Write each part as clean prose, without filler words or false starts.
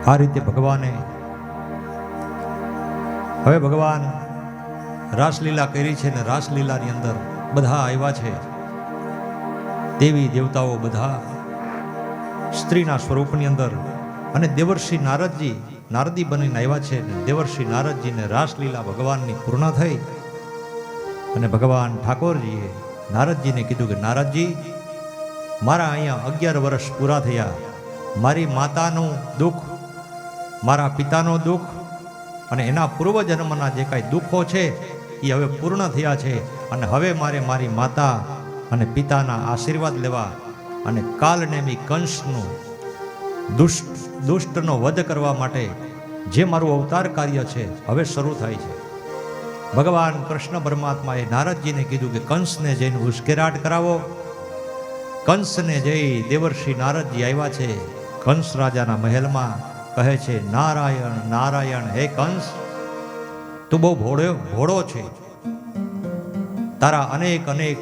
આ રીતે ભગવાને હવે ભગવાન રાસલીલા કરી છે ને રાસલીલાની અંદર બધા આવ્યા છે, દેવી દેવતાઓ બધા સ્ત્રીના સ્વરૂપની અંદર, અને દેવર્ષિ નારદી બનીને આવ્યા છે. દેવર્ષિ નારદજીને રાસલીલા ભગવાનની પૂર્ણ થઈ અને ભગવાન ઠાકોરજીએ નારદજીને કીધું કે નારદજી, મારા અહીંયા 11 વર્ષ પૂરા થયા, મારી માતાનું દુઃખ, મારા પિતાનું દુઃખ અને એના પૂર્વજન્મના જે કાંઈ દુઃખો છે એ હવે પૂર્ણ થયા છે, અને હવે મારે મારી માતા અને પિતાના આશીર્વાદ લેવા અને કાલનેમી કંસનું દુષ્ટનો વધ કરવા માટે જે મારું અવતાર કાર્ય છે હવે શરૂ થાય છે. ભગવાન કૃષ્ણ પરમાત્માએ નારદજીને કીધું કે કંસને જઈને ઉશ્કેરાટ કરાવો. કંસને જઈ દેવર્ષિ નારદજી આવ્યા છે કંસ રાજાના મહેલમાં, કહે છે નારાયણ નારાયણ, હે કંસ, તું બહુ ભોળો છે, તારા અનેક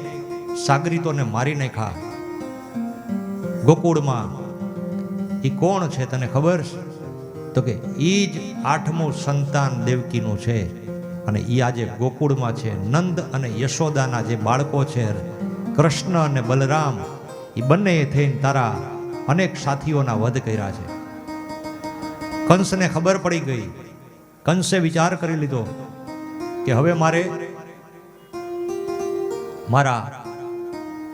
સાગરીતોને મારી નાખ્યા. ગોકુળમાં એ કોણ છે તને ખબર? તો કે એ જ 8મું સંતાન દેવકીનું છે, અને એ આજે ગોકુળમાં છે. નંદ અને યશોદાના જે બાળકો છે કૃષ્ણ અને બલરામ, એ બંને થઈને તારા અનેક સાથીઓના વધ કર્યા છે. કંસને ખબર પડી ગઈ. કંસે વિચાર કરી લીધો કે હવે મારે મારા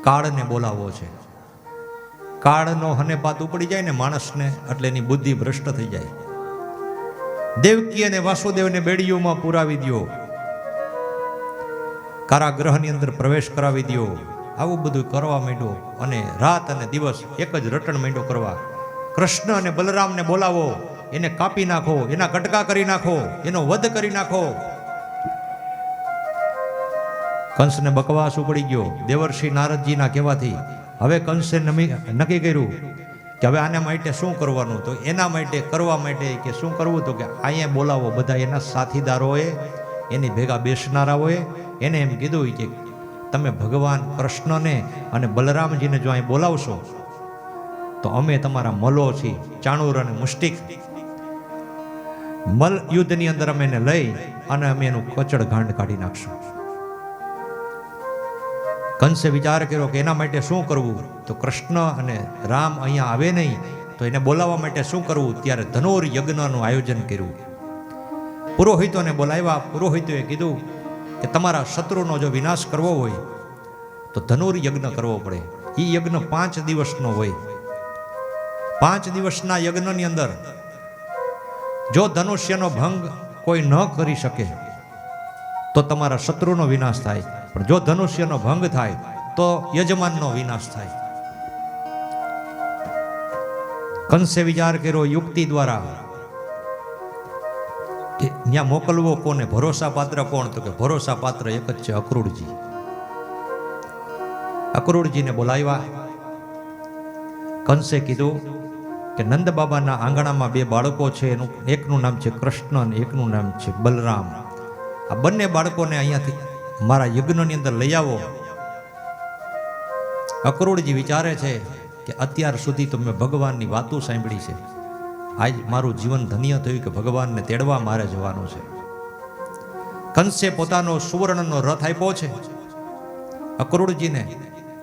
કાળને બોલાવવો છે. કાળનો હનેપાત ઉપડી જાય ને માણસને, એટલે એની બુદ્ધિ ભ્રષ્ટ થઈ જાય. દેવકી અને વાસુદેવને બેડીઓમાં પુરાવી દો, કારાગૃહની અંદર પ્રવેશ કરાવી દો, આવું બધું કરવા માંડ્યો, અને રાત અને દિવસ એક જ રટણ માંડ્યો કરવા. કૃષ્ણ અને બલરામને બોલાવો, એને કાપી નાખો, એના કટકા કરી નાખો, એનો વધ કરી નાખો. કંસને બકવાસ ઉપડી ગયો દેવર્ષિ નારદજીના કહેવાથી. હવે કંસે નક્કી કર્યું કે હવે આના માટે શું કરવાનું? તો એના માટે કરવા માટે કે શું કરવું? તો કે અહીંયા બોલાવો બધા એના સાથીદારોએ, એની ભેગા બેસનારાઓએ. એને એમ કીધું કે તમે ભગવાન કૃષ્ણને અને બલરામજીને જો અહીં બોલાવશો તો અમે તમારા મલો છીએ, ચાણૂર અને મુષ્ટિક. મલ યુદ્ધની અંદર અમે એને લઈ અને અમે એનું કચડ ગાંડ કાઢી નાખશું. કંસે વિચાર કર્યો કે એના માટે શું કરવું? તો કૃષ્ણ અને રામ અહીંયા આવે નહીં તો એને બોલાવવા માટે શું કરવું? ત્યારે ધનુર યજ્ઞનું આયોજન કર્યું. પુરોહિતોને બોલાવ્યા. પુરોહિતોએ કીધું કે તમારા શત્રુનો જો વિનાશ કરવો હોય તો ધનુર યજ્ઞ કરવો પડે. એ યજ્ઞ 5 દિવસનો હોય. 5 દિવસના યજ્ઞની અંદર જો ધનુષ્યનો ભંગ કોઈ ન કરી શકે તો તમારા શત્રુનો વિનાશ થાય, પણ જો ધનુષ્યનો ભંગ થાય તો યજમાનનો વિનાશ થાય. કંસે વિચાર કર્યો યુક્તિ દ્વારા કે ત્યાં મોકલવો કોને? ભરોસા પાત્ર કોણ? તો કે ભરોસા પાત્ર એક જ છે, અક્રૂરજી. અક્રૂરજીને બોલાવ્યા. કંસે કીધું કે નંદ બાબાના આંગણામાં 2 બાળકો છે, એકનું નામ છે કૃષ્ણ અને એકનું નામ છે બલરામ. આ બંને બાળકોને અહીંયાથી મારા યજ્ઞની અંદર લઈ આવો. અક્રૂરજી વિચારે છે કે અત્યાર સુધી તો મેં ભગવાનની વાતો સાંભળી છે, આજ મારું જીવન ધન્ય થયું કે ભગવાનને તેડવા મારે જવાનું છે. કંસે પોતાનો સુવર્ણનો રથ આપ્યો છે અક્રૂરજીને,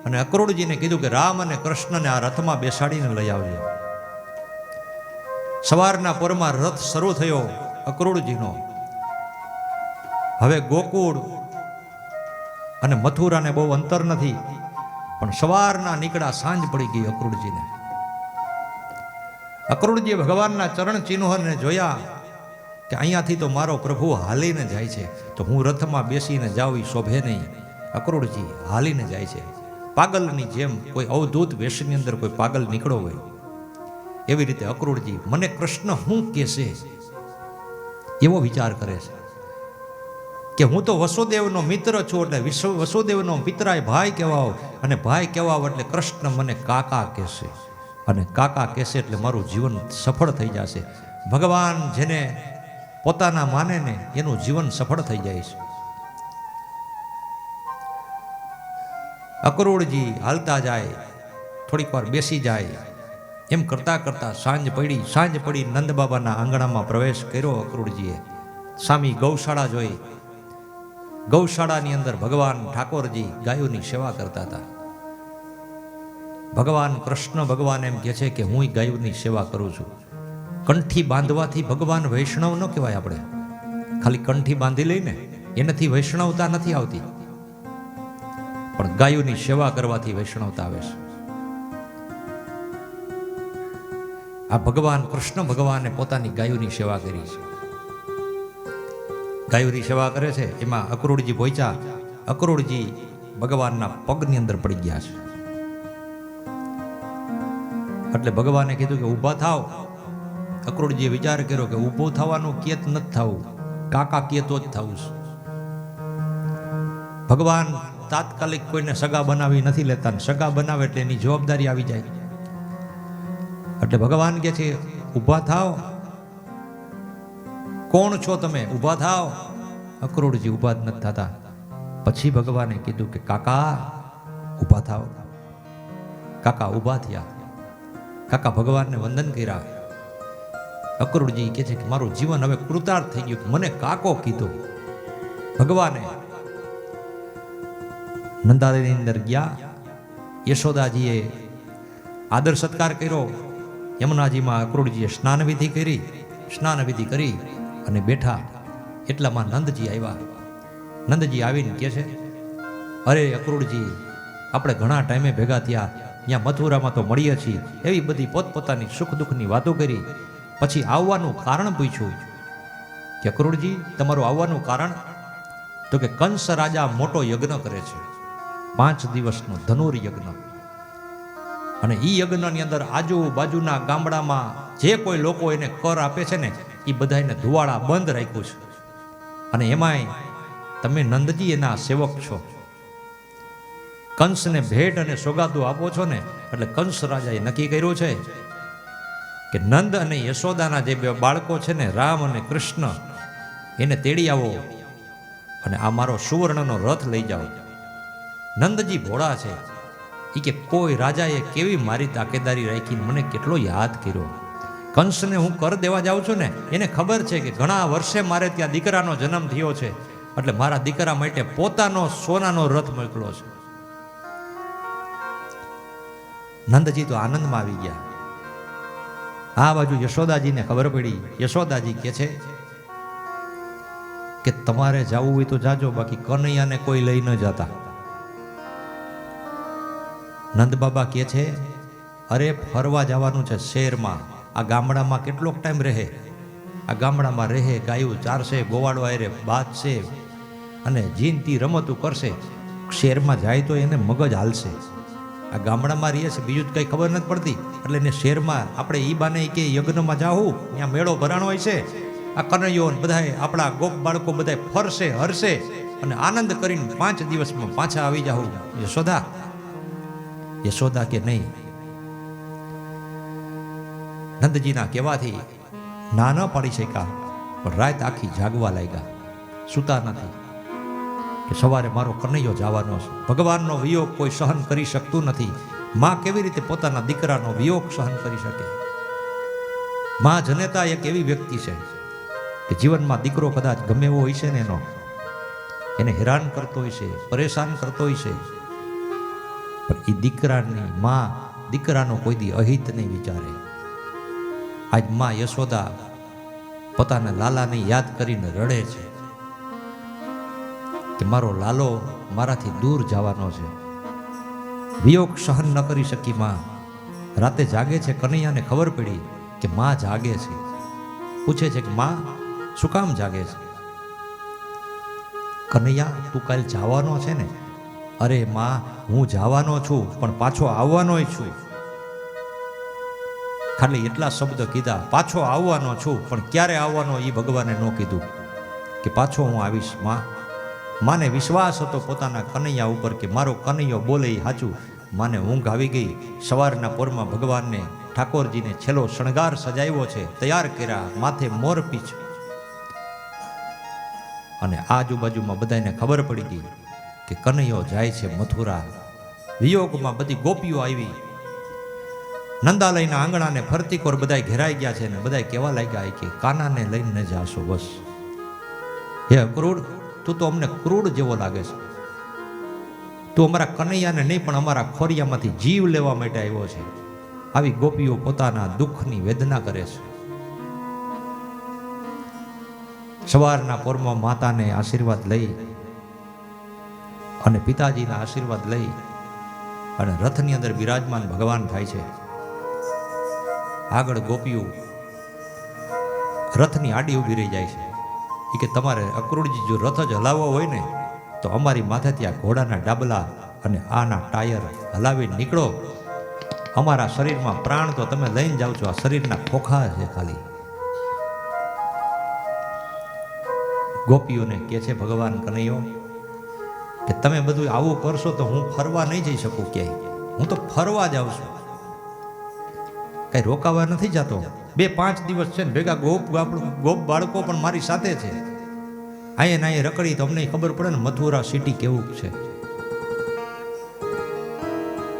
અને અક્રૂરજીને કીધું કે રામ અને કૃષ્ણને આ રથમાં બેસાડીને લઈ આવજે. સવારના પોરમાં રથ શરૂ થયો અક્રૂરજીનો. હવે ગોકુળ અને મથુરાને બહુ અંતર નથી, પણ સવારના નીકળ્યા, સાંજ પડી ગઈ અક્રૂરજીને. અક્રૂરજીએ ભગવાનના ચરણ ચિહ્નોને જોયા કે અહીંયાથી તો મારો પ્રભુ હાલીને જાય છે, તો હું રથમાં બેસીને જાઉં એ શોભે નહીં. અક્રૂરજી હાલીને જાય છે, પાગલની જેમ. કોઈ અવધૂત વેશની અંદર કોઈ પાગલ નીકળો હોય એવી રીતે અક્રૂરજી મને કૃષ્ણ શું કહેશે એવો વિચાર કરે છે કે હું તો વસુદેવનો મિત્ર છું, એટલે વસુદેવનો પિતરાય ભાઈ કહેવાવ, અને ભાઈ કહેવાવ એટલે કૃષ્ણ મને કાકા કહેશે, અને કાકા કહેશે એટલે મારું જીવન સફળ થઈ જશે. ભગવાન જેને પોતાના માને ને એનું જીવન સફળ થઈ જાય છે. અક્રૂરજી હાલતા જાય, થોડીક વાર બેસી જાય, એમ કરતાં કરતાં સાંજ પડી નંદ બાબાના આંગણામાં પ્રવેશ કર્યો અક્રૂરજીએ. સામી ગૌશાળા જોઈ. ગૌશાળાની અંદર ભગવાન ઠાકોરજી ગાયોની સેવા કરતા હતા. ભગવાન કૃષ્ણ ભગવાન એમ કહે છે કે હું ગાયોની સેવા કરું છું. કંઠી બાંધવાથી ભગવાન વૈષ્ણવ ન કહેવાય. આપણે ખાલી કંઠી બાંધી લઈને એનાથી વૈષ્ણવતા નથી આવતી, પણ ગાયોની સેવા કરવાથી વૈષ્ણવતા આવે છે. આ ભગવાન કૃષ્ણ ભગવાને પોતાની ગાયોની સેવા કરી છે. ગાયોની સેવા કરે છે એમાં અક્રૂરજી પહોંચ્યા. અક્રૂરજી ભગવાનના પગની અંદર પડી ગયા છે. એટલે ભગવાને કીધું કે ઊભા થાવ. અક્રૂરજીએ વિચાર કર્યો કે ઊભો થવાનું કેત નથી થવું, કાકા કેતો જ થવું છે. ભગવાન તાત્કાલિક કોઈને સગા બનાવી નથી લેતા, સગા બનાવે એટલે એની જવાબદારી આવી જાય. એટલે ભગવાન કહે છે ઊભા થાવ. કોણ છો તમે? ઊભા થાવ. અક્રૂરજી ઊભા જ નથી થતા. પછી ભગવાને કીધું કે કાકા ઊભા થાવ. કાકા ઊભા થયા. કાકા ભગવાનને વંદન કર્યા. અક્રૂરજી કહે છે કે મારું જીવન હવે કૃતાર્થ થઈ ગયું, મને કાકો કીધો. ભગવાને નંદાલયની અંદર ગયા. યશોદાજીએ આદર સત્કાર કર્યો. યમુનાજીમાં અક્રૂરજીએ સ્નાનવિધિ કરી. સ્નાનવિધિ કરી અને બેઠા. એટલામાં નંદજી આવ્યા. નંદજી આવીને કહે છે અરે અક્રૂરજી, આપણે ઘણા ટાઈમે ભેગા થયા, ત્યાં મથુરામાં તો મળીએ છીએ. એવી બધી પોતપોતાની સુખ દુઃખની વાતો કરી. પછી આવવાનું કારણ પૂછ્યું કે અક્રૂરજી તમારું આવવાનું કારણ? તો કે કંસ રાજા મોટો યજ્ઞ કરે છે, 5 દિવસનો ધનુર યજ્ઞ. અને એ યજ્ઞની અંદર આજુબાજુના ગામડામાં જે કોઈ લોકો એને કર આપે છે ને એ બધાને ધુવાડા બંધ રાખ્યું છે. અને એમાંય તમે નંદજી એના સેવક છો. કંસને ભેટ અને સોગાદો આપો છો ને, એટલે કંસ રાજાએ નક્કી કર્યું છે કે નંદ અને યશોદાના જે 2 બાળકો છે ને, રામ અને કૃષ્ણ, એને તેડી આવો અને આ મારો સુવર્ણનો રથ લઈ જાઓ. નંદજી ભોળા છે. એ કે કોઈ રાજાએ કેવી મારી તાકેદારી રાખીને મને કેટલો યાદ કર્યો. કંસને હું કર દેવા જાઉં છું ને, એને ખબર છે કે ઘણા વર્ષે મારે ત્યાં દીકરાનો જન્મ થયો છે, એટલે મારા દીકરા માટે પોતાનો સોનાનો રથ મોકલો છે. નંદજી તો આનંદમાં આવી ગયા. આ બાજુ યશોદાજીને ખબર પડી. યશોદાજી કહે છે કે તમારે જવું હોય તો જાજો, બાકી કનૈયાને કોઈ લઈ ન જતા. નંદ બાબા કહે છે અરે ફરવા જવાનું છે શહેરમાં. આ ગામડામાં કેટલોક ટાઈમ રહે? આ ગામડામાં રહે, ગાયું ચારશે, ગોવાળો આયરે બાજશે અને જીનતી રમતું કરશે. શહેરમાં જાય તો એને મગજ હાલશે. આ ગામડામાં રહીએ છે, બીજું કંઈ ખબર નથી પડતી. એટલે એને શહેરમાં આપણે ઈ બાને કે યજ્ઞમાં જાવું, ત્યાં મેળો ભરાણો હોય છે, આ કનૈયો બધાય આપણા ગોપ બાળકો બધાય ફરશે, હરશે અને આનંદ કરીને 5 દિવસમાં પાછા આવી જાવું. યશોદા યશોદા કે નહીં. નંદજીના કહેવાથી ના ન પાડી શક્યા, પણ રાત આખી જાગવા લાગ્યા, સૂતા નથી. કે સવારે મારો કનૈયો જવાનો છે. ભગવાનનો વિયોગ કોઈ સહન કરી શકતું નથી. માં કેવી રીતે પોતાના દીકરાનો વિયોગ સહન કરી શકે? માં જનેતા એક એવી વ્યક્તિ છે કે જીવનમાં દીકરો કદાચ ગમે એવો હોય છે ને, એને હેરાન કરતો હોય છે, પરેશાન કરતો હોય છે, પણ એ દીકરાની માં દીકરાનો કોઈ દી અહિત નહીં વિચારે. આજ માં યશોદા પોતાના લાલાને યાદ કરીને રડે છે કે મારો લાલો મારાથી દૂર જવાનો છે. વિયોગ સહન ન કરી શકી માં. રાતે જાગે છે. કનૈયાને ખબર પડી કે માં જાગે છે. પૂછે છે કે માં શું કામ જાગે છે? કનૈયા તું કાલ જવાનો છે ને? અરે માં હું જવાનો છું, પણ પાછો આવવાનો છું. ખાલી એટલા શબ્દ કીધા, પાછો આવવાનો છું, પણ ક્યારે આવવાનો એ ભગવાને ન કીધું કે પાછો હું આવીશ. માં માને વિશ્વાસ હતો પોતાના કનૈયા ઉપર કે મારો કનૈયો બોલે એ સાચું. માને ઊંઘ આવી ગઈ. સવારના પોરમાં ભગવાનને ઠાકોરજીને છેલ્લો શણગાર સજાવ્યો છે, તૈયાર કર્યા, માથે મોરપીંછ. અને આજુબાજુમાં બધાને ખબર પડી ગઈ કે કનૈયો જાય છે મથુરા. વિયોગમાં બધી ગોપીઓ આવી નંદાલયના આંગણાને ફરતી કોર બધાય ઘેરાઈ ગયા છે ને બધાય કેવા લાગ્યા કે કાનાને લઈને જાશો બસ. હે ક્રૂડ, તું તો અમને ક્રૂડ જેવો લાગે છે. તું અમારા કનૈયાને નહીં પણ અમારા ખોરિયામાંથી જીવ લેવા માટે આવ્યો છે. આવી ગોપીઓ પોતાના દુઃખની વેદના કરે છે. સવારના પોરમાં માતાને આશીર્વાદ લઈ અને પિતાજીના આશીર્વાદ લઈ અને રથની અંદર બિરાજમાન ભગવાન થાય છે. આગળ ગોપીઓ રથની આડી ઊભી રહી જાય છે. એ કે તમારે અક્રૂરજી જો રથ જ હલાવવો હોય ને તો અમારી માથે ત્યાં ઘોડાના ડાબલા અને આના ટાયર હલાવી નીકળો. અમારા શરીરમાં પ્રાણ તો તમે લઈને જાઓ છો, આ શરીરના ખોખા છે ખાલી. ગોપીઓને કહે છે ભગવાન કનૈયો કે તમે બધું આવું કરશો તો હું ફરવા નહીં જઈ શકું ક્યાંય. હું તો ફરવા જાઉં છું, કઈ રોકાવા નથી જતો. 2-5 દિવસ છે ને ભેગા ગોપ બાળકો પણ મારી સાથે છે. અહીંયા ના રકડી તો અમને ખબર પડે ને મથુરા સિટી કેવું છે.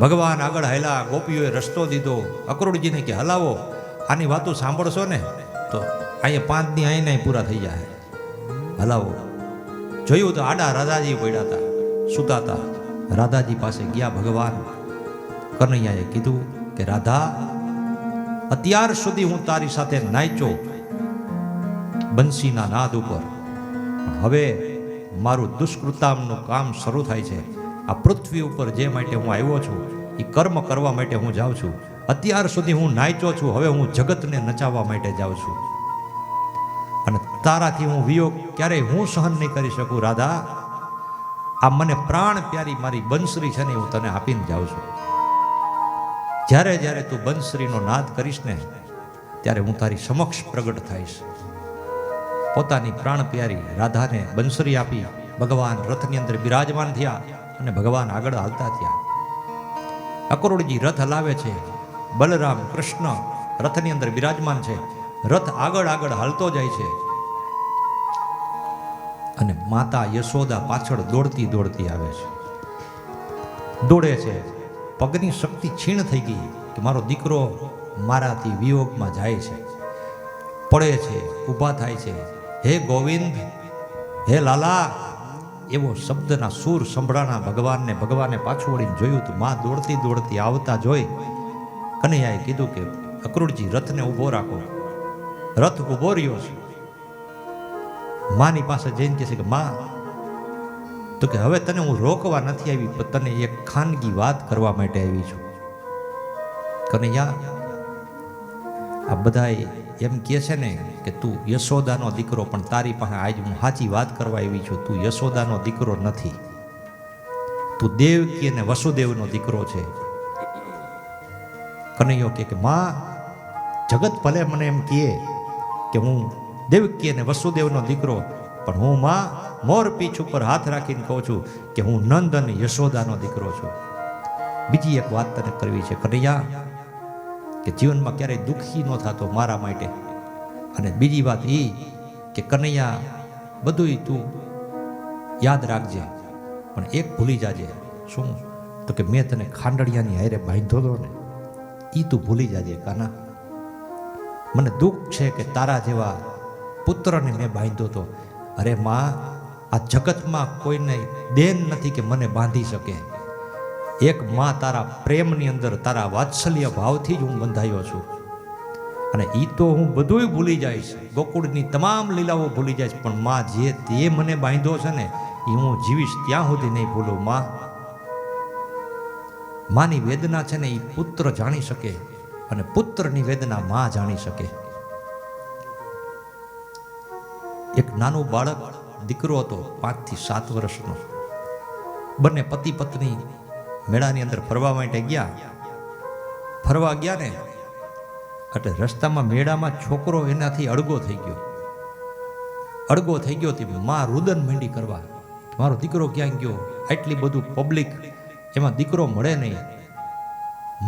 ભગવાન આગળ હાલ્યા, ગોપીઓએ રસ્તો દીધો. અક્રૂરજીને કે હલાવો, આની વાતો સાંભળશો ને તો અહીંયા 5 દી અહીંયા પૂરા થઈ જાય. હલાવો. જોયું તો આડા રાધાજી પડ્યા હતા, સુતા હતા. રાધાજી પાસે ગયા ભગવાન કનૈયાએ કીધું કે રાધા, અત્યાર સુધી હું તારી સાથે નાચ્યો બંસીના નાદ ઉપર, હવે મારું દુષ્કૃતામનું કામ શરૂ થાય છે. આ પૃથ્વી ઉપર જે માટે હું આવ્યો છું એ કર્મ કરવા માટે હું જાઉં છું. અત્યાર સુધી હું નાચ્યો છું, હવે હું જગતને નચાવવા માટે જાઉં છું. અને તારાથી હું વિયોગ ક્યારેય હું સહન નહીં કરી શકું. રાધા, આ મને પ્રાણ પ્યારી મારી બંસરી છે ને હું તને આપીને જાઉં છું. જ્યારે જ્યારે તું બંસરીનો નાદ કરીશ ને ત્યારે હું તારી સમક્ષ પ્રગટ થઈશ. પોતાની પ્રાણ પ્યારી રાધાને બંસરી આપી ભગવાન રથની અંદર બિરાજમાન થયા અને ભગવાન આગળ હાલતા થયા. અક્રૂરજી રથ હલાવે છે, બલરામ કૃષ્ણ રથની અંદર બિરાજમાન છે. રથ આગળ આગળ હાલતો જાય છે અને માતા યશોદા પાછળ દોડતી દોડતી આવે છે. દોડે છે, પગની શક્તિ છીણ થઈ ગઈ કે મારો દીકરો મારાથી વિયોગમાં જાય છે. પડે છે, ઊભા થાય છે. હે ગોવિંદ, હે લાલા, એવો શબ્દના સૂર સંભળાણા ભગવાનને. ભગવાને પાછું વળીને જોયું તો માં દોડતી દોડતી આવતા જોઈ કનૈયાએ કીધું કે અક્રૂરજી રથને ઊભો રાખો. રથ ઊભો રહ્યો છે. માની પાસે જઈને કહે છે કે માં, તો કે હવે તને હું રોકવા નથી આવી, પણ તને એક ખાનગી વાત કરવા માટે આવી છું. કનૈયા, આ બધાય એમ કહે છે ને કે તું યશોદાનો દીકરો, પણ તારી પાસે આજ હું સાચી વાત કરવા આવી છું. તું યશોદાનો દીકરો નથી, તું દેવકી અને વસુદેવનો દીકરો છે. કનૈયો કે માં, જગત ભલે મને એમ કહે કે હું દેવકી અને વસુદેવનો દીકરો, પણ હું માં મોર પીઠ ઉપર હાથ રાખીને કહું છું કે હું નંદ અને યશોદાનો દીકરો છું. બીજી એક વાત તને કરવી છે કનૈયા, કે જીવનમાં ક્યારેય દુઃખી ન થતો મારા માટે. અને બીજી વાત એ કે કનૈયા, બધુંય તું યાદ રાખજે, પણ એક ભૂલી જાજે. શું? તો કે મેં તને ખાંડડિયાની હારે બાંધ્યો હતો ને, એ તું ભૂલી જાજે કાના. મને દુઃખ છે કે તારા જેવા પુત્રને મેં બાંધ્યો હતો. અરે માં, આ જગતમાં કોઈને દેન નથી કે મને બાંધી શકે. એક માં તારા પ્રેમની અંદર, તારા વાત્સલ્ય ભાવથી જ હું બંધાયો છું. અને એ તો હું બધુંય ભૂલી જઈશ, ગોકુળની તમામ લીલાઓ ભૂલી જઈશ, પણ માં જે તે મને બાંધ્યો છે ને એ હું જીવીશ ત્યાં સુધી નહીં ભૂલું. માં, માની વેદના છે ને એ પુત્ર જાણી શકે, અને પુત્રની વેદના માં જાણી શકે. એક નાનું બાળક, દીકરો હતો 5 થી 7 વર્ષનો. બંને પતિ પત્ની મેળાની અંદર ફરવા માટે ગયા. ફરવા ગયા ને એટલે રસ્તામાં મેળામાં છોકરો એનાથી અડગો થઈ ગયો. અડગો થઈ ગયો તે માં રુદન માંડી કરવા, મારો દીકરો ક્યાં ગયો? આટલી બધું પબ્લિક, એમાં દીકરો મળે નહીં.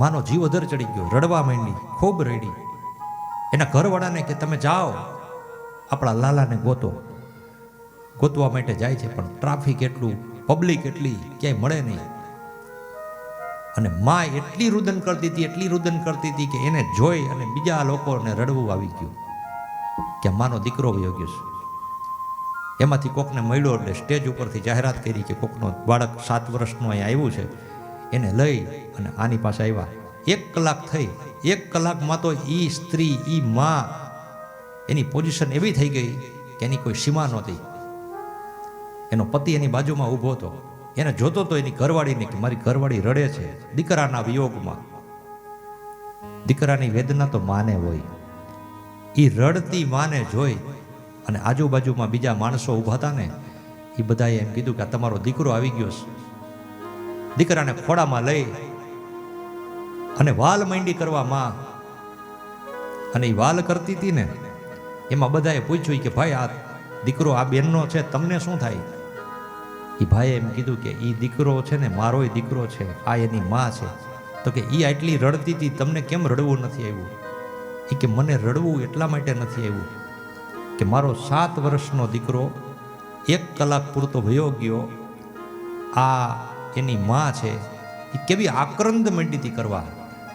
માનો જીવ અધર ચડી ગયો, રડવા માંડી, ખૂબ રડી. એના ઘરવાળાને કે તમે જાઓ આપણા લાલાને ગોતો. ગોતવા માટે જાય છે, પણ ટ્રાફિક એટલું, પબ્લિક એટલી, ક્યાંય મળે નહીં. અને માં એટલી રુદન કરતી હતી કે એને જોઈ અને બીજા લોકોને રડવું આવી ગયું કે માનો દીકરો વયો ગયો છે. એમાંથી કોકને મળ્યો એટલે સ્ટેજ ઉપરથી જાહેરાત કરી કે કોકનો બાળક 7 વર્ષનો અહીંયા આવ્યું છે, એને લઈ અને આની પાસે આવ્યા. 1 કલાક થઈ. 1 કલાકમાં તો એ સ્ત્રી, એ માં, એની પોઝિશન એવી થઈ ગઈ કે એની કોઈ સીમા નહોતી. એનો પતિ એની બાજુમાં ઊભો હતો, એને જોતો તો એની ઘરવાળીને કે મારી ઘરવાળી રડે છે દીકરાના વિયોગમાં. દીકરાની વેદના તો માને હોય. એ રડતી માને જોઈ અને આજુબાજુમાં બીજા માણસો ઊભા હતા ને, એ બધાએ એમ કીધું કે આ તમારો દીકરો આવી ગયો છે. દીકરાને ખોડામાં લઈ અને વાલ માંડી કરવા માં, અને એ વાલ કરતી હતી ને એમાં બધાએ પૂછ્યું કે ભાઈ આ દીકરો આ બેનનો છે, તમને શું થાય? એ ભાઈએ એમ કીધું કે એ દીકરો છે ને મારોય દીકરો છે, આ એની માં છે. તો કે એ આટલી રડતી હતી, તમને કેમ રડવું નથી આવ્યું? એ કે મને રડવું એટલા માટે નથી આવ્યું કે મારો 7 વર્ષનો દીકરો 1 કલાક પૂરતો વયો ગયો. આ એની માં છે, એ કેવી આક્રંદ માંડી હતી કરવા,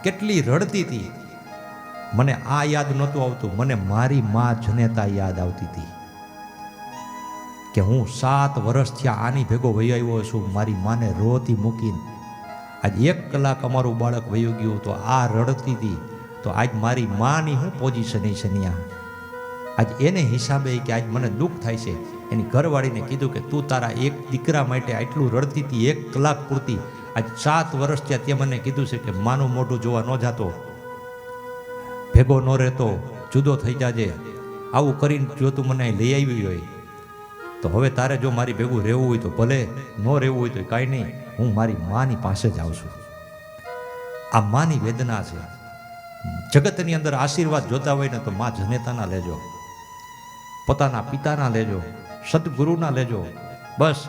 કેટલી રડતી હતી. મને આ યાદ નહોતું આવતું, મને મારી માં જનેતા યાદ આવતી હતી કે હું 7 વર્ષથી આની ભેગો વયો આવ્યો છું, મારી માને રોતી મૂકીને. આજ 1 કલાક અમારું બાળક વયો ગયું તો આ રડતી હતી, તો આજ મારી માની હું પોઝિશન છે ત્યાં. આજ એને હિસાબે કે આજ મને દુઃખ થાય છે. એની ઘરવાળીને કીધું કે તું તારા એક દીકરા માટે આટલું રડતી હતી 1 કલાક પૂરતી, આજ 7 વર્ષ ત્યાં તે મને કીધું છે કે માનું મોઢું જોવા ન જાતો, ભેગો ન રહેતો, જુદો થઈ જાજે, આવું કરીને જો તું મને લઈ આવી હોય તો હવે તારે જો મારી ભેગું રહેવું હોય તો ભલે, ન રહેવું હોય તો કાંઈ નહીં, હું મારી માની પાસે જ આવું છું. આ માની વેદના છે. જગતની અંદર આશીર્વાદ જોતા હોય ને તો માં જનેતાના લેજો, પોતાના પિતાના લેજો, સદગુરુના લેજો. બસ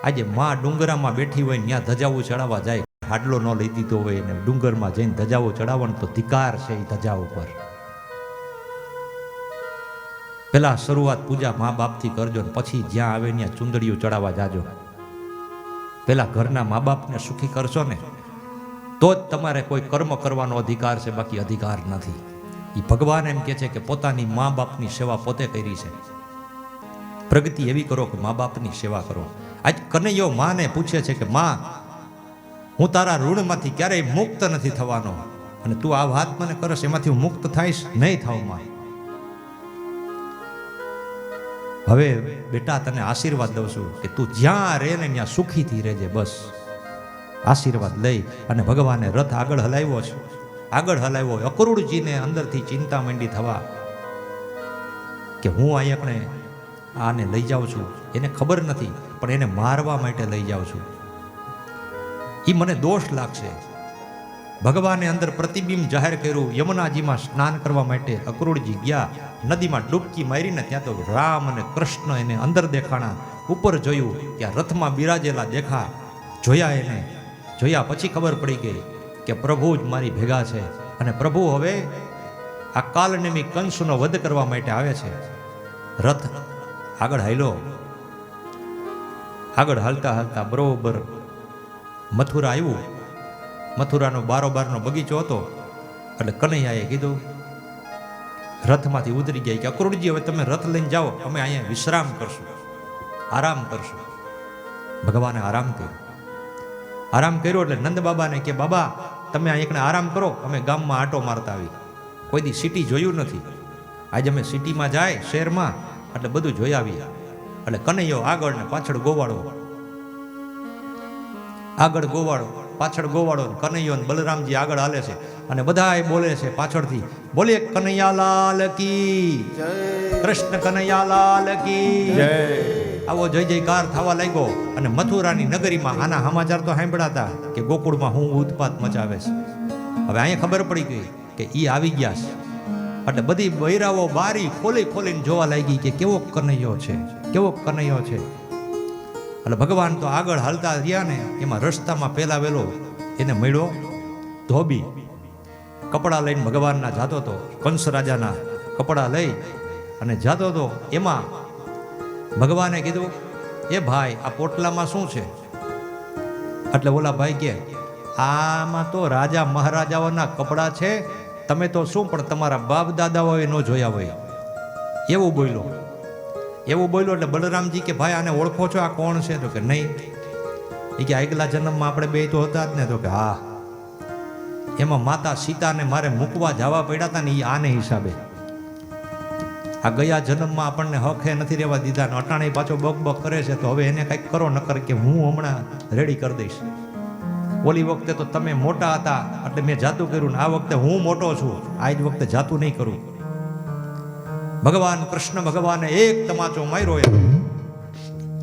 આજે માં ડુંગરામાં બેઠી હોય ત્યાં ધજાવું ચડાવવા જાય, હાડલો ન લઈ દીધો હોય ને ડુંગરમાં જઈને ધજાવું ચડાવવાનો તો ધિકાર છે એ ધજા ઉપર. પેલા શરૂઆત પૂજા મા બાપથી કરજો ને પછી જ્યાં આવે ત્યાં ચુંદડીયું ચડાવવા જાજો. પેલા ઘરના મા બાપને સુખી કરશો ને તો જ તમારે કોઈ કર્મ કરવાનો અધિકાર છે, બાકી અધિકાર નથી. એ ભગવાન એમ કે છે કે પોતાની મા બાપની સેવા પોતે કરી છે. પ્રગતિ એવી કરો કે મા બાપની સેવા કરો. આજ કનૈયો માને પૂછે છે કે માં, હું તારા ઋણમાંથી ક્યારેય મુક્ત નથી થવાનો, અને તું આ વાત મને કરશ એમાંથી હું મુક્ત થઈશ નહીં થાવ માં. હવે બેટા તને આશીર્વાદ દઉં છું કે તું જ્યાં રહે ને ત્યાં સુખીથી રહેજે. બસ આશીર્વાદ લઈ અને ભગવાને રથ આગળ હલાવ્યો છે. આગળ હલાવ્યો. અક્રૂરજીને અંદરથી ચિંતા માંડી થવા કે હું અહીંયા આને લઈ જાઉં છું, એને ખબર નથી પણ એને મારવા માટે લઈ જાઉં છું, એ મને દોષ લાગશે. ભગવાને અંદર પ્રતિબિંબ જાહેર કર્યું. યમુનાજીમાં સ્નાન કરવા માટે અક્રૂરજી ગયા, નદીમાં ડૂબકી મારીને ત્યાં તો રામ અને કૃષ્ણ એને અંદર દેખાણા. ઉપર જોયું ત્યાં રથમાં બિરાજેલા દેખા. જોયા પછી ખબર પડી ગઈ કે પ્રભુ જ મારી ભેગા છે, અને પ્રભુ હવે આ કાલનેમી કંસનો વધ કરવા માટે આવે છે. રથ આગળ હાલ્યો. આગળ હાલતા હાલતા બરોબર મથુરા આવ્યું. મથુરાનો બારોબારનો બગીચો હતો. એટલે કનૈયાએ કીધું, રથમાંથી ઉતરી ગયા કે અક્રૂરજી હવે તમે રથ લઈને જાઓ, અમે અહીંયા વિશ્રામ કરશું, આરામ કરશું. ભગવાને આરામ કર્યો. આરામ કર્યો એટલે નંદ બાબાને કે બાબા તમે અહીંયા આરામ કરો, અમે ગામમાં આટો મારતા આવી. કોઈ દી સિટી જોયું નથી, આજે અમે સિટીમાં જાય શહેરમાં એટલે બધું જોઈ આવીએ. એટલે કનૈયો આગળ ને પાછળ ગોવાળો, આગળ ગોવાળો પાછળ ગોવાળો, કનૈયો ને બલરામજી આગળ હાલે છે અને બધા બોલે છે પાછળથી, બોલે કનૈયાલાલ કી જય, કૃષ્ણ કનૈયાલાલ કી જય. આવો જય જયકાર થવા લાગ્યો. અને મથુરાની નગરીમાં આના સમાચાર તો સાંભળાતા કે ગોકુળમાં હું ઉત્પાત મચાવે છે. હવે અહીંયા ખબર પડી ગઈ કે ઈ આવી ગયા છે. એટલે બધી બૈરાઓ બારી ખોલી ખોલીને જોવા લાગી કે કેવો કનૈયો છે, કેવો કનૈયો છે. એટલે ભગવાન તો આગળ હાલતા રહ્યા ને, એમાં રસ્તામાં પેલા વેલો એને મળ્યો ધોબી. કપડાં લઈને ભગવાનના જાતો હતો, કંસ રાજાના કપડાં લઈ અને જાતો હતો. એમાં ભગવાને કીધું, એ ભાઈ આ પોટલામાં શું છે? એટલે ઓલા ભાઈ કે આમાં તો રાજા મહારાજાઓના કપડાં છે, તમે તો શું પણ તમારા બાપ દાદાઓએ ન જોયા હોય. એવું બોલ્યો એટલે બલરામજી કે ભાઈ આને ઓળખો છો, આ કોણ છે? તો કે નહીં. એ કે આગલા જન્મમાં આપણે બે તો હતા જ ને? તો કે હા. એમાં માતા સીતાને મારે મૂકવા જવા પડ્યા હતા ને, એ આને હિસાબે. આ ગયા જન્મમાં આપણને હકે નથી રહેવા દીધા ને અટાણે પાછો બક કરે છે, તો હવે એને કંઈક કરો, નકર કે હું હમણાં રેડી કરી દઈશ. ઓલી વખતે તો તમે મોટા હતા એટલે મેં જાતું કર્યું ને આ વખતે હું મોટો છું, આ જ વખતે જાતું નહીં કરું. ભગવાન કૃષ્ણ ભગવાને એક તમાચો માર્યો,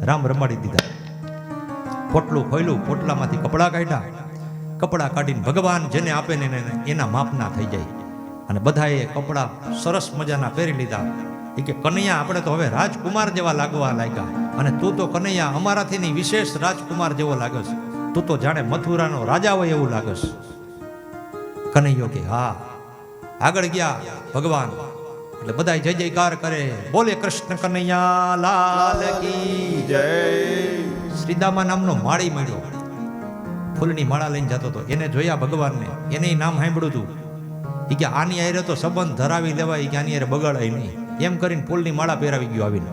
રામ રમાડી દીધા. પોટલું ખોલ્યું, પોટલામાંથી કપડાં કાઢ્યા. કપડાં કાઢીને ભગવાન જેને આપે ને એના માપના થઈ જાય. અને બધાએ કપડાં સરસ મજાના પહેરી લીધા. એ કે કનૈયા આપણે તો હવે રાજકુમાર જેવા લાગવા લાગ્યા, અને તું તો કનૈયા અમારાથી ની વિશેષ રાજકુમાર જેવો લાગે છે. તું તો જાણે મથુરાનો રાજા હોય એવું લાગે છે. કનૈયો કે હા. આગળ ગયા ભગવાન એટલે બધા જય જયકાર કરે, બોલે કૃષ્ણ કનૈયા લાલ કી જય. શ્રીદામા નામનો માળી મળ્યો, ફૂલની માળા લઈને જતો હતો. એને જોયા ભગવાનને, એને નામ સાંભળ્યું હતું. એ કે આની આરે તો સંબંધ ધરાવી લેવાય, કે આની આરે બગાડાય નહીં, એમ કરીને ફૂલની માળા પહેરાવી ગયો આવીને.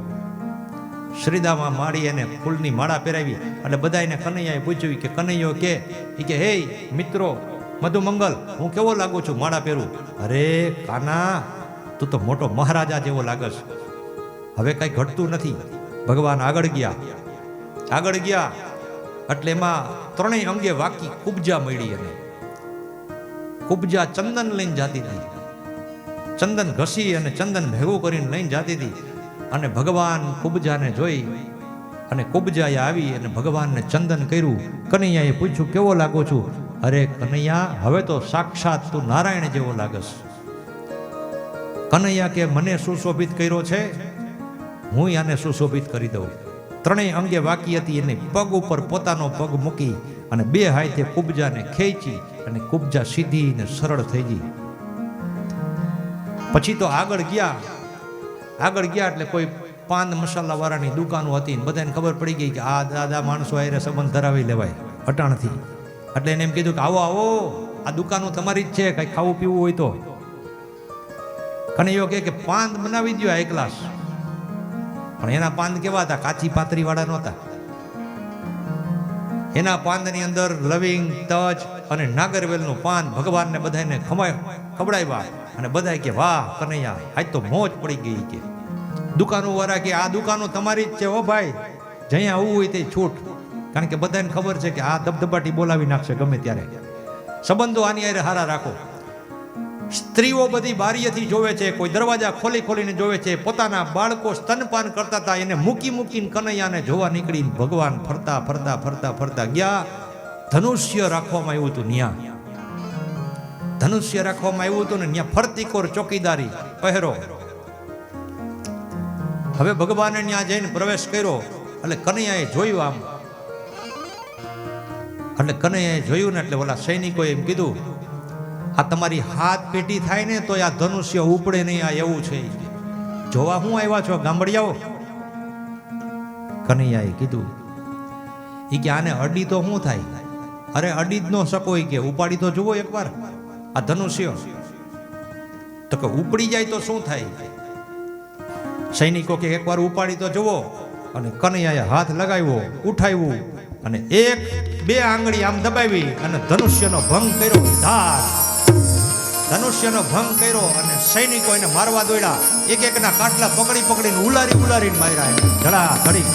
શ્રીદામા માળી એને ફૂલની માળા પહેરાવી. એટલે બધા એને કનૈયાએ પૂછ્યું કે કનૈયો કે હે મિત્રો મધુમંગલ, હું કેવો લાગુ છું માળા પહેરું? અરે કાના, તું તો મોટો મહારાજા જેવો લાગસ. હવે કઈ ઘટતું નથી. ભગવાન આગળ ગયા એટલે એમાં ત્રણેય અંગે વાકી કુબજા મળી. અને કુબજા ચંદન લઈને જાતી હતી, ચંદન ઘસી અને ચંદન ભેગું કરીને લઈને જાતી હતી. અને ભગવાન કુબજાને જોઈ અને કુબજાએ આવી અને ભગવાનને ચંદન કર્યું. કનૈયાએ પૂછ્યું કેવો લાગો છું? અરે કનૈયા, હવે તો સાક્ષાત તું નારાયણ જેવો લાગસ. કનૈયા કે મને સુશોભિત કર્યો છે, હું આને સુશોભિત કરી દઉં. ત્રણેય અંગે વાકી હતી, એને પગ ઉપર પોતાનો પગ મૂકી અને બે હાથે કુબજાને ખેંચી અને કુબજા સીધી ને સરળ થઈ ગઈ. પછી તો આગળ ગયા એટલે કોઈ પાન મસાલા વાળાની દુકાનો હતી ને બધાને ખબર પડી ગઈ કે આ દાદા માણસો આરે સંબંધ ધરાવી લેવાય અટાણથી. એટલે એને એમ કીધું કે આવો આ દુકાનો તમારી જ છે, કઈ ખાવું પીવું હોય તો. કનૈયો કે પાન બનાવી દો એક ગ્લાસ. પણ એના પાન કેવા હતા? કાચી પાતરી વાળા નહોતા. એના પાનની અંદર લવિંગ, તજ અને નાગરવેલનું પાન ભગવાનને બધાને ખવડાવ્યા. અને બધા કે વાહ કનૈયા, આજ તો મોજ પડી ગઈ. કે દુકાનો વાળા કે આ દુકાનો તમારી જ છે હો ભાઈ, જ્યાં આવવું હોય તે છૂટ. કારણ કે બધાને ખબર છે કે આ ધબધબાટી બોલાવી નાખશે ગમે ત્યારે. સંબંધો આની હારે હારા રાખો. સ્ત્રીઓ બધી બારીએથી જોવે છે, કોઈ દરવાજા ખોલીને જોવે છે. પોતાના બાળકો સ્તનપાન કરતા હતા, એને મૂકીને કનૈયાને જોવા નીકળી. ભગવાન ફરતા ગયા. ધનુષ્ય રાખવામાં આવ્યું હતું. ધનુષ્ય રાખવામાં આવ્યું હતું ને ત્યાં ફરતી કોર ચોકીદારી પહેરો. હવે ભગવાને ત્યાં જઈને પ્રવેશ કર્યો એટલે કનૈયાએ જોયું આમ. એટલે કનૈયાએ જોયું ને એટલે ઓલા સૈનિકોએ એમ કીધું, આ તમારી હાથ પેટી થાય ને તો આ ધનુષ્ય ઉપડે નહીં, આ એવું છે. જોવા હું આવ્યા છો ગામડિયાઓ? કનૈયાએ કીધું. એ કે આને અડી તો શું થાય? અરે અડી જ ન શકો, કે ઉપાડી તો જુઓ એકવાર આ ધનુષ્ય. તો કે ઉપડી જાય તો શું થાય? સૈનિકો કે એકવાર ઉપાડી તો જુઓ. અને કનૈયાએ હાથ લગાવ્યો, ઉઠાવ્યું અને એક બે આંગળી આમ દબાવી અને ધનુષ્યનો ભંગ કર્યો. ધનુષ્યનો ભંગ કર્યો અને સૈનિકો એને મારવા દોડ્યા. એકના કાટલા પકડીને ઉલારીને માર્યા. ધડા ધડી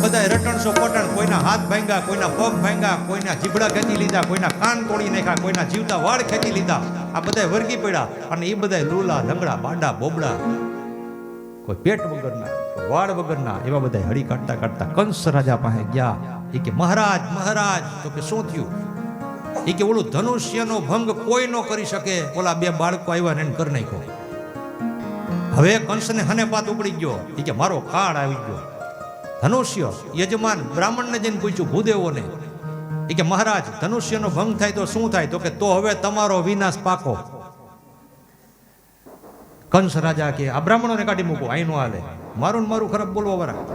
બધા રટણસો પોટણ, કોઈના હાથ ભાંગ્યા, કોઈના પગ ભાંગ્યા, કોઈના જીભડા ખેંચી લીધા, કોઈના કાન તોડી નાખ્યા, કોઈના જીવતા વાળ ખેંચી લીધા. આ બધા વર્ગી પડ્યા. અને એ બધા લૂલા લંગડા બાડા બોબડા, કોઈ પેટ વગરના, કોઈ વાળ વગરના, એવા બધા હળી કાઢતા કંસ રાજા પાસે ગયા. એ કે મહારાજ, તો કે શું થયું? એ કે ઓલું ધનુષ્યનો ભંગ કોઈ ન કરી શકે, ઓલા બે બાળકો આવ્યા ને કરી નાખ્યો. હવે કંસને હને પાત ઉપડી ગયો. એ કે મારો કાળ આવી ગયો. ધનુષ્ય યજમાન બ્રાહ્મણને જઈને પૂછ્યું ભૂદેવોને. એ કે મહારાજ, ધનુષ્યનો ભંગ થાય તો શું થાય? તો કે તો હવે તમારો વિનાશ પાકો. કંસ રાજા કે આ બ્રાહ્મણોને કાઢી મૂકો, અહીં નો હાલે. મારું ખરાબ બોલવા વાળા.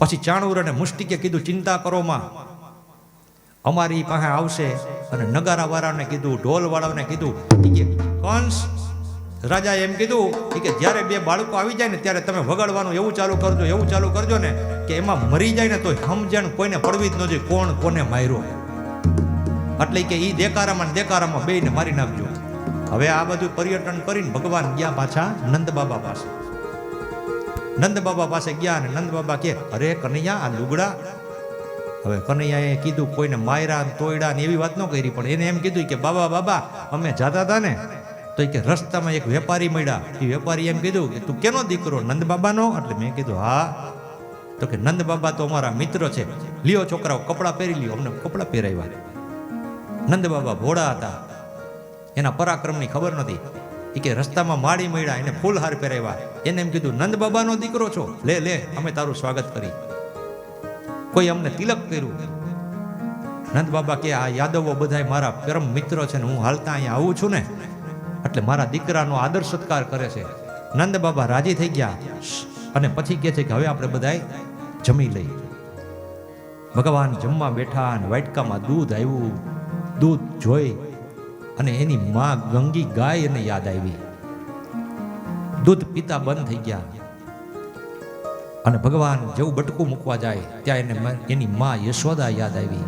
પછી ચાણૂર અને મુષ્ટિકે કીધું ચિંતા કરો માં, અમારી પાસે આવશે. અને નગારા વાળાને કીધું, ઢોલ વાળાને કીધું કે કંસ રાજા એમ કીધું કે જ્યારે બે બાળકો આવી જાય ને ત્યારે તમે વગાડવાનું એવું ચાલુ કરજો ને કે એમાં મરી જાય ને તો સમજણ કોઈને પડવી જ ન જોઈએ કોણ કોને માર્યો. એટલે કે ઈ દેકારામાં બેયને મારી નાખજો. હવે આ બધું પર્યટન કરીને ભગવાન ગયા પાછા નંદ બાબા પાસે. નંદ બાબા પાસે ગયા અને નંદ બાબા કે અરે કનૈયા આ લુગડા. હવે કનૈયાએ કીધું કોઈને માયરા તોયડા ને એવી વાત ન કરી, પણ એને એમ કીધું કે બાબા અમે જાતા હતા ને તો કે રસ્તામાં એક વેપારી મળ્યા. એ વેપારી એમ કીધું કે તું કેનો દીકરો? નંદ બાબાનો. એટલે મેં કીધું હા. તો કે નંદ બાબા તો અમારા મિત્ર છે, લ્યો છોકરાઓ કપડાં પહેરી લ્યો. અમને કપડાં પહેરાવ્યા. નંદ બાબા ભોળા હતા, એના પરાક્રમની ખબર નથી. એ કે રસ્તામાં માળી મળ્યા, એને ફૂલહાર પહેરાવ્યા. એને એમ કીધું નંદ બાબાનો દીકરો છો, લે અમે તારું સ્વાગત કરી. કોઈ અમને તિલક કર્યું. નંદ બાબા કે આ યાદવો બધા મારા પરમ મિત્ર છે ને હું હાલતા અહીંયા આવું છું ને એટલે મારા દીકરાનો આદર સત્કાર કરે છે. નંદ બાબા રાજી થઈ ગયા અને પછી કહે છે કે હવે આપણે બધા જમી લઈ. ભગવાન જમવા બેઠા અને વાટકામાં દૂધ આવ્યું. દૂધ જોઈ અને એની માં ગંગી ગાય એને યાદ આવી. દૂધ પીતા બંધ થઈ ગયા અને ભગવાન જેવું બટકું મૂકવા જાય ત્યાં એને એની માં યશોદા યાદ આવી.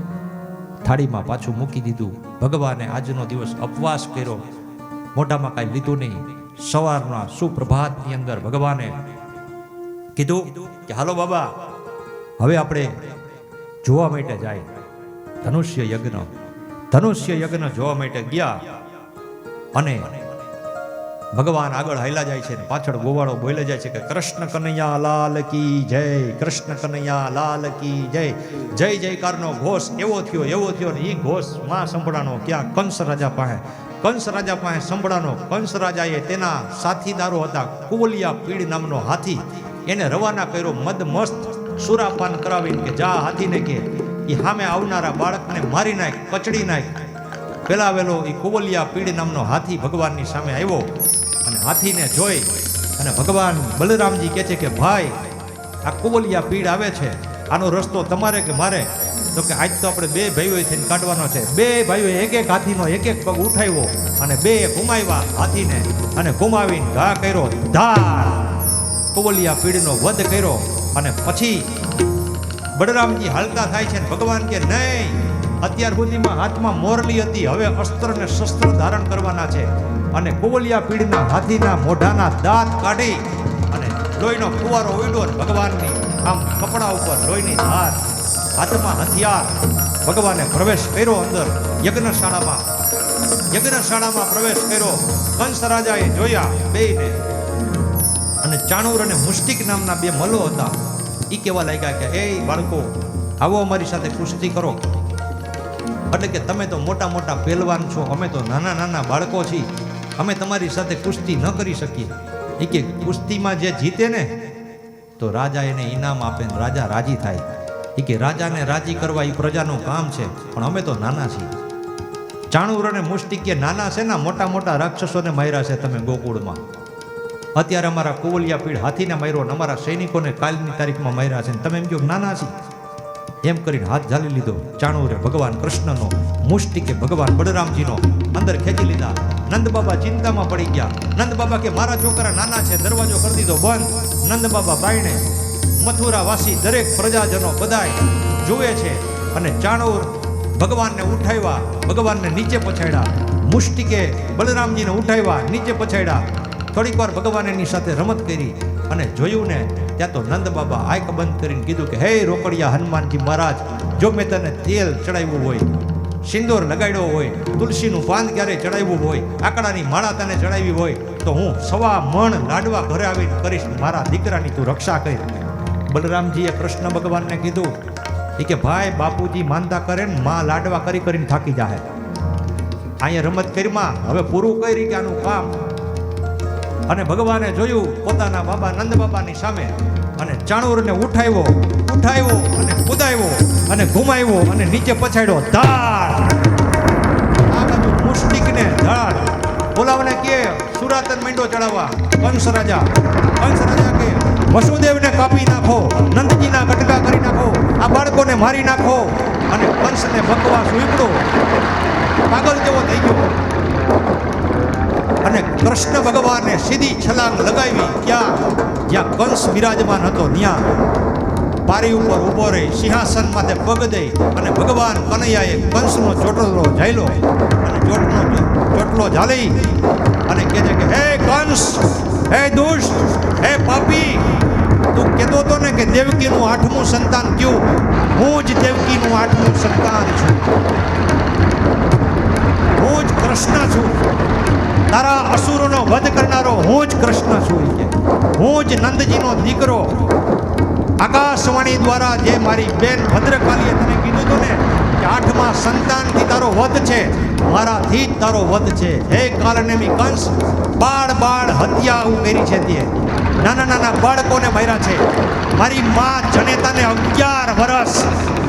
થાળીમાં પાછું મૂકી દીધું. ભગવાને આજનો દિવસ ઉપવાસ કર્યો, મોઢામાં કાંઈ લીધું નહીં. સવારના સુપ્રભાતની અંદર ભગવાને કીધું કે હાલો બાબા હવે આપણે જોવા માટે જાય ધનુષ્ય યજ્ઞ જોવા માટે ગયા. અને ભગવાન આગળ હાલ્યા જાય છે, પાછળ ગોવાળો બોલે જાય છે કે કૃષ્ણ કનૈયા લાલ કી જય, કૃષ્ણ કનૈયા લાલ કી જય. જય જયકારનો ઘોષ એવો થયો ને એ ઘોષ માં સંભળાનો ક્યાં કંસ રાજા પાસે સંભળાનો. કંસ રાજાએ તેના સાથીદારો હતા કુવલિયા પીડ નામનો હાથી, એને રવાના કર્યો મદ મસ્ત સુરાપાન કરાવીને કે જા હાથીને કે એ સામે આવનારા બાળકને મારી નાખ, કચડી નાખ. પેલા વેલો એ કુવલિયા પીડ નામનો હાથી ભગવાનની સામે આવ્યો અને હાથીને જોઈ અને ભગવાન બલરામજી કહે છે કે ભાઈ આ કુવલિયા પીડ આવે છે, આનો રસ્તો તમારે કે મારે? તો કે આજ તો આપણે બે ભાઈઓ થઈને કાઢવાનો છે. બે ભાઈઓ એક હાથીનો એક પગ ઉઠાવ્યો અને બે ઘુમાવ્યા હાથીને અને ઘુમાવીને ઘા કર્યો, ધાર કુવલિયા પીડનો વધ કર્યો. અને પછી બલરામજી હાલતા થાય છે. ભગવાન કે નહીં, અત્યાર સુધીમાં હાથમાં મોરલી હતી, હવે અસ્ત્ર ને શસ્ત્ર ધારણ કરવાના છે. અને કુવલિયા પીડના હાથીના મોઢાના દાંત કાઢી અને લોહીનો ફુવારો ઉડ્યો. ભગવાનની આમ કપડા ઉપર લોહીની ધાર, હાથમાં હથિયાર. ભગવાને પ્રવેશ કર્યો અંદર યજ્ઞશાળામાં પ્રવેશ કર્યો. કંસ રાજાએ જોયા બેયને. અને ચાણૂર અને મુષ્ટિક નામના બે મલો હતા. એ કહેવા લાગ્યા કે એ બાળકો આવો અમારી સાથે કુસ્તી કરો. એટલે કે તમે તો મોટા મોટા પહેલવાન છો, અમે તો નાના નાના બાળકો છીએ, અમે તમારી સાથે કુસ્તી ન કરી શકીએ. એ કે કુસ્તીમાં જે જીતે ને તો રાજા એને ઇનામ આપે ને રાજા રાજી થાય. એ કે રાજાને રાજી કરવા એ પ્રજાનું કામ છે, પણ અમે તો નાના છીએ. ચાણૂર અને મુષ્ટિક કે નાના છે ને, મોટા મોટા રાક્ષસોને માર્યા છે તમે ગોકુળમાં. અત્યારે અમારા કુવલિયા પીડ હાથીને માર્યો ને અમારા સૈનિકોને કાલની તારીખમાં માર્યા છે, તમે એમ કહો નાના છીએ. એમ કરીને હાથ ઝાલી લીધો ચાણૂરે ભગવાન કૃષ્ણનો, મુષ્ટિકે ભગવાન બળરામજીનો અંદર ખેંચી લીધા. નંદ બાબા ચિંતામાં પડી ગયા. નંદ બાબા કે મારા છોકરા નાના છે, દરવાજો કરી દીધો બંધ. નંદ બાબા બાયણે મથુરા વાસી દરેક પ્રજાજનો બધાય જુએ છે. અને ચાણૂર ભગવાનને ઉઠાવ્યા, ભગવાનને નીચે પછાડ્યા. મુષ્ટિકે બળરામજીને ઉઠાવ્યા, નીચે પછાડ્યા. થોડીક વાર ભગવાન એની સાથે રમત કરી અને જોયું ને ત્યાં તો નંદ બાબા આંખ બંધ કરીને કીધું કે હે રોકડિયા હનુમાનજી મહારાજ, જો મેં તને તેલ ચડાવ્યું હોય, સિંદૂર લગાડ્યો હોય, તુલસીનું પાન ક્યારે ચડાવ્યું હોય, આકડાની માળા તને ચડાવી હોય તો હું 1.25 મણ લાડવા ઘરે આવીને કરીશ. મારા દીકરાની તું રક્ષા કરી. બલરામજીએ કૃષ્ણ ભગવાનને કીધું કે ભાઈ બાપુજી માનતા કરે ને માં લાડવા કરીને થાકી જાય. અહીંયા રમત કરીમાં હવે પૂરું કરી કે આનું કામ. અને ભગવાને જોયું પોતાના બાબા નંદ બાબાની સામે અને ચાણૂરને ઉઠાવ્યો અને કુદાવ્યો અને ઘુમાવ્યો અને નીચે પછાડ્યો. ધાર આ બાજુ મુષ્ટિકને ધાર બોલાવને કે સુરાતન માંડો ચડાવવા. કંસ રાજા કે વસુદેવને કાપી નાખો, નંદજીના કટકા કરી નાખો, આ બાળકોને મારી નાખો. અને કંસને બકવાસ ઉપડો, પાગલ જેવો થઈ ગયો. અને કૃષ્ણ ભગવાને સીધી છલાંગ લગાવી. ક્યાં? જ્યાં કંસ બિરાજમાન હતો ત્યાં પારી ઉપર ઊભો રહી, સિંહાસન માથે પગ દઈ અને ભગવાન કનૈયાએ કંસનો ચોટલો ઝાલ્યો. અને ચોટલો ઝાલી અને કહે છે કે હે કંસ, હે દુષ્ટ, હે પાપી, તું કહેતો હતો ને કે દેવકીનું 8મું સંતાન કયું? હું જ દેવકીનું 8મું સંતાન છું. હું જ કૃષ્ણ છું. તારા અસુરોનો વધ કરનારો હું જ કૃષ્ણ છું. હું જ નંદજીનો દીકરો. આકાશવાણી દ્વારા જે મારી બેન ભદ્રકાલીએ તને કીધું હતું ને કે 8મા સંતાનથી તારો વધ છે, મારાથી જ તારો વધ છે. હે કાલનેમી કંસ, બાળ હત્યા કરી છે. તે નાના નાના બાળકોને માર્યા છે. મારી મા જનેતાને 11 વર્ષ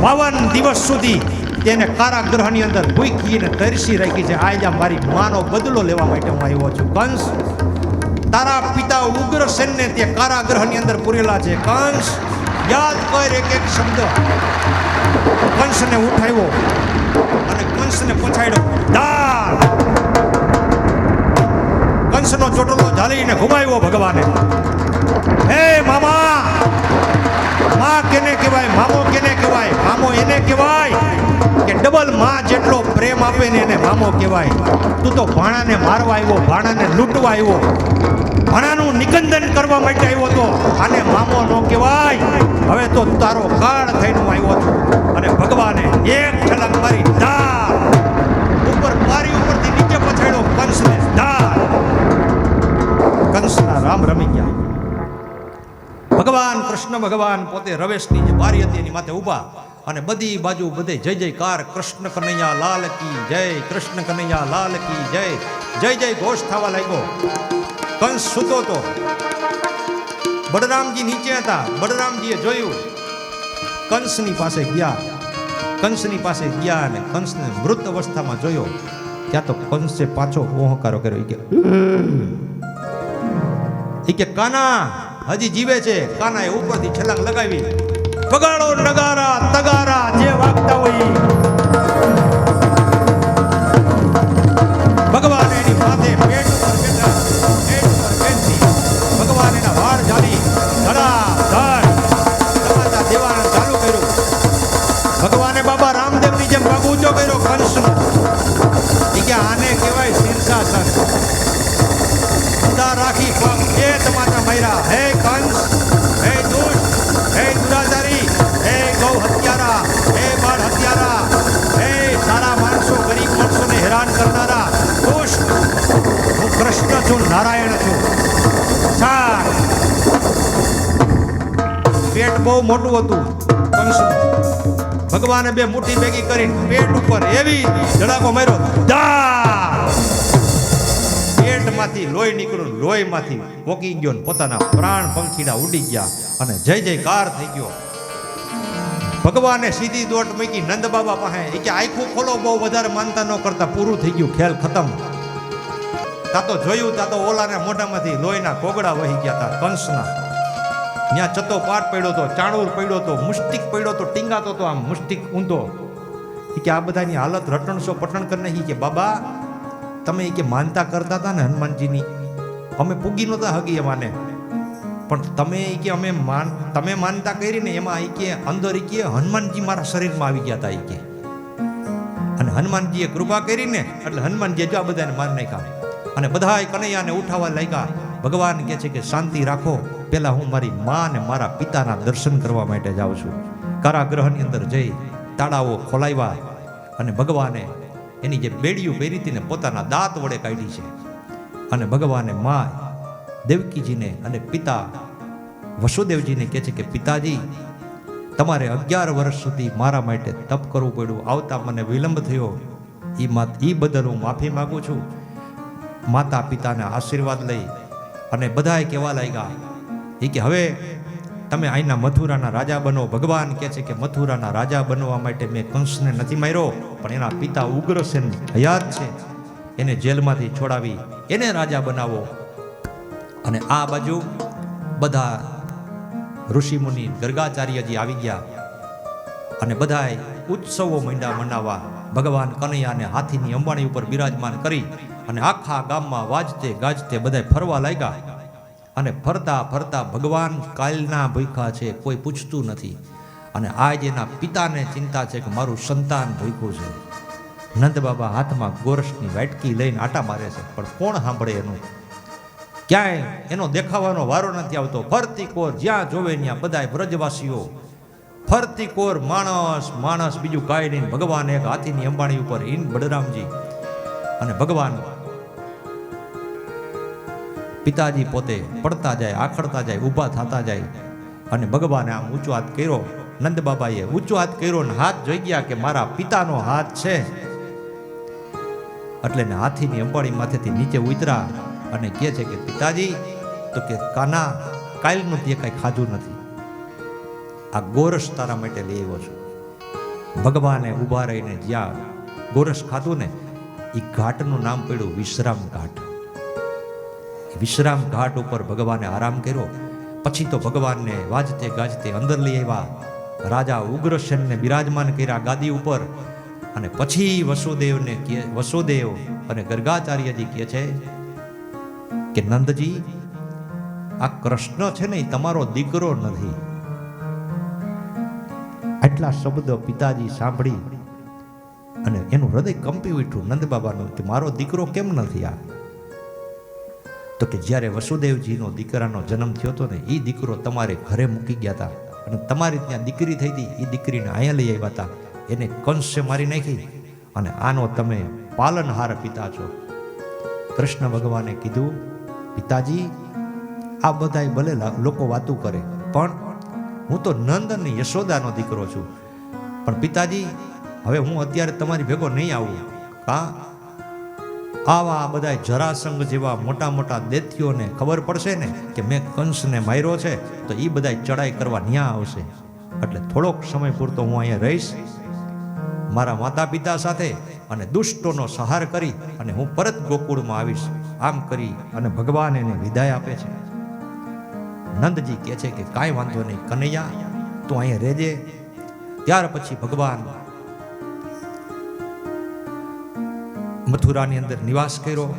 52 દિવસ સુધી તેને કારાગૃહની અંદર ભૂખીને તરસી રાખી છે. આજે મારી માનો બદલો લેવા માટે હું આવ્યો છું. કંસ, તારા પિતા ઉગ્રસેનને તે કારાગૃહની અંદર પૂરેલા છે. કંસ, યાદ કર એક એક શબ્દ. કંસને ઉઠાવ્યો અને કંસને પછાડ્યો. દાળ કંસનો ચોટલો ઝાલીને ઘુમાવ્યો ભગવાને. હે મામા, મા કેને કહેવાય? મામો કેને કહેવાય? મામો એને કહેવાય કે ડબલ માં જેટલો પ્રેમ આપે ને એને મામો કહેવાય. તું તો ભાણાને મારવા આવ્યો, ભાણાને લૂંટવા આવ્યો, ભાણાનું નિકંદન કરવા માટે આવ્યો તો આને મામો ન કહેવાય. હવે તો તારો કાળ થઈને આવ્યો છું. અને ભગવાને એક છલાંગ મારી, દાળ ઉપર પારી ઉપરથી નીચે પછાડ્યો કંસને. દાળ કંસના રામ રમી ગયા. ભગવાન કૃષ્ણ ભગવાન પોતે રવેશની જે બારી હતી એની માથે ઊભા અને બધી બાજુ બધે જય જયકાર, કૃષ્ણ કનૈયા લાલ કી જય, કૃષ્ણ કનૈયા લાલ કી જય, જય જય ઘોષ થવા લાગ્યો. કંસ સૂતો હતો, બળરામજી નીચે હતા. બળરામજીએ જોયું, કંસની પાસે ગયા. કંસની પાસે ગયા અને કંસને મૃત અવસ્થામાં જોયો. ત્યાં તો કંસે પાછો ઓહકારો કર્યો. કે કાના હજી જીવે છે. કાનાએ ઉપરથી છલાંગ લગાવી. વગાડો નગારા તગારા જે વાગતા હોય. ભગવાન એની માથે પેટ ઉપર બેઠા, પેટ ઉપર બેઠી ભગવાન એના વાળ ઝાલી ધડાધડ તમાચા દેવાના ચાલુ કર્યું. ભગવાને બાબા રામદેવની જેમ પગ ઊંચો કર્યો કંસનો. કે આને કહેવાય શીર્ષાસન. રાખી પગ એ તમાચા માર્યા. હે કંસ, હે દુષ્ટ, હે દુરાચારી, હે ગૌ હત્યારા, હે બાળ હત્યારા, હે સારા માણસો ગરીબ માણસોને હેરાન કરનારા દુષ્ટ, હું કૃષ્ણ છું, નારાયણ છું. પેટ બહુ મોટું હતું કંસનું. ભગવાને બે મુઠ્ઠી ભેગી કરી પેટ ઉપર એવી ધડાકો માર્યો. પેટમાંથી લોહી નીકળ્યું, લોહીમાંથી પોકી ગયો ને પોતાના પ્રાણ પંખીડા ઉડી ગયા અને જય જયકાર થઈ ગયો. ભગવાને સીધી દોટ મૂકી નંદ બાબા પાસે. કે આખું ખોલો, બહુ વધારે માનતા ન કરતા, પૂરું થઈ ગયું, ખેલ ખતમ. તા તો જોયું, તા તો ઓલાને મોઢામાંથી લોહીના કોગળા વહી ગયા હતા કંસના. ત્યાં ચતો પાટ પડ્યો હતો, ચાણુર પડ્યો હતો, મુષ્ટિક પડ્યો હતો, ટીંગાતો હતો આમ મુષ્ટિક ઊંધો. કે આ બધાની હાલત રટણસો પટણ કરી નાખી. કે બાબા તમે કે માનતા કરતા હતા ને હનુમાનજીની, અમે પૂગી નહોતા હગી એમાંને, પણ તમે તમે માનતા કરી ને એમાં કે અંદર કે હનુમાનજી મારા શરીરમાં આવી ગયા હતા. કે અને હનુમાનજીએ કૃપા કરીને એટલે હનુમાનજીએ જો આ બધાને માર નાખ્યા અને બધા કનૈયાને ઉઠાવવા લાગ્યા. ભગવાન કહે છે કે શાંતિ રાખો, પહેલા હું મારી મા અને મારા પિતાના દર્શન કરવા માટે જાઉં છું. કારાગૃહની અંદર જઈ તાળાઓ ખોલાવ્યા અને ભગવાને એની જે બેડીયું પહેરી હતી ને પોતાના દાંત વડે કાઢી છે. અને ભગવાને મા દેવકીજીને અને પિતા વસુદેવજીને કહે છે કે પિતાજી, તમારે 11 વર્ષ સુધી મારા માટે તપ કરવું પડ્યું, આવતા મને વિલંબ થયો, એ બદલ હું માફી માગું છું. માતા પિતાના આશીર્વાદ લઈ અને બધાએ કહેવા લાગ્યા કે હવે તમે અહીંના મથુરાના રાજા બનો. ભગવાન કહે છે કે મથુરાના રાજા બનવા માટે મેં કંસને નથી માર્યો, પણ એના પિતા ઉગ્રસેન હયાત છે, એને જેલમાંથી છોડાવી એને રાજા બનાવો. અને આ બાજુ બધા ઋષિમુનિ ગર્ગાચાર્યજી આવી ગયા અને બધાય ઉત્સવો માંડ્યા મનાવવા. ભગવાન કનૈયાને હાથીની અંબાણી ઉપર બિરાજમાન કરી અને આખા ગામમાં વાજતે ગાજતે બધાય ફરવા લાગ્યા. અને ફરતા ફરતા ભગવાન કાલના ભૂખ્યા છે, કોઈ પૂછતું નથી. અને આજ એના પિતાને ચિંતા છે કે મારું સંતાન ભૂખ્યું છે. નંદ બાબા હાથમાં ગોરસની વાટકી લઈને આટા મારે છે, પણ કોણ સાંભળે એનું? ક્યાંય એનો દેખાવાનો વારો નથી આવતો. ફરતી કોર જ્યાં જોવે ત્યાં બધાય વ્રજવાસીઓ ફરતી કોર માણસ માણસ, બીજું કાંઈ નહીં. ભગવાન એક હાથીની અંબાણી ઉપર ઈન બળરામજી અને ભગવાન પિતાજી પોતે પડતા જાય, આખડતા જાય, ઊભા થતા જાય. અને ભગવાને આમ ઊંચો હાથ કર્યો. નંદ બાબાએ ઊંચો હાથ કર્યો ને હાથ જોઈ ગયા કે મારા પિતાનો હાથ છે. એટલે ને હાથીની અંબાણી માથેથી નીચે ઉતરા અને કહે છે કે પિતાજી, તો કે કાના કાલનું તે કાંઈ ખાધું નથી, આ ગોરસ તારા માટે લઈ આવ્યો છું. ભગવાને ઊભા રહીને જ્યાં ગોરસ ખાધું ને એ ઘાટનું નામ પડ્યું વિશ્રામ ઘાટ. વિશ્રામ ઘાટ ઉપર ભગવાને આરામ કર્યો. પછી તો ભગવાનને વાજતે ગાજતે અંદર લઈ આવ્યા. રાજા ઉગ્રસેનને બિરાજમાન કર્યા ગાદી ઉપર. અને પછી વસુદેવ અને ગર્ગાચાર્યજી કહે છે કે નંદજી, આ કૃષ્ણ છે ને એ તમારો દીકરો નથી. આટલા શબ્દો પિતાજી સાંભળી અને એનું હૃદય કંપી ઉઠ્યું નંદ બાબાનું કે મારો દીકરો કેમ નથી આ? તો કે જ્યારે વસુદેવજીનો દીકરાનો જન્મ થયો હતો ને, એ દીકરો તમારે ઘરે મૂકી ગયા હતા અને તમારી ત્યાં દીકરી થઈ હતી, એ દીકરીને અહીંયા લઈ આવ્યા હતા. એને કંસે મારી નાખી અને આનો તમે પાલનહાર પિતા છો. કૃષ્ણ ભગવાને કીધું, પિતાજી, આ બધાય ભલે લોકો વાતું કરે, પણ હું તો નંદ અને યશોદાનો દીકરો છું. પણ પિતાજી, હવે હું અત્યારે તમારી ભેગો નહીં આવું. આવા બધા જરાસંઘ જેવા મોટા મોટા દૈત્યોને ખબર પડશે ને કે મેં કંસને માર્યો છે, તો એ બધા ચડાઈ કરવા ન્યા આવશે. એટલે થોડોક સમય પૂરતો હું અહીંયા રહીશ મારા માતા પિતા સાથે, અને દુષ્ટોનો સહાર કરી અને હું પરત ગોકુળમાં આવીશ. આમ કરી અને ભગવાન એને વિદાય આપે છે. નંદજી કહે છે કે કાંઈ વાંધો નહીં કનૈયા, તું અહીંયા રહેજે. ત્યાર પછી ભગવાન મથુરાની અંદર નિવાસ કર્યો.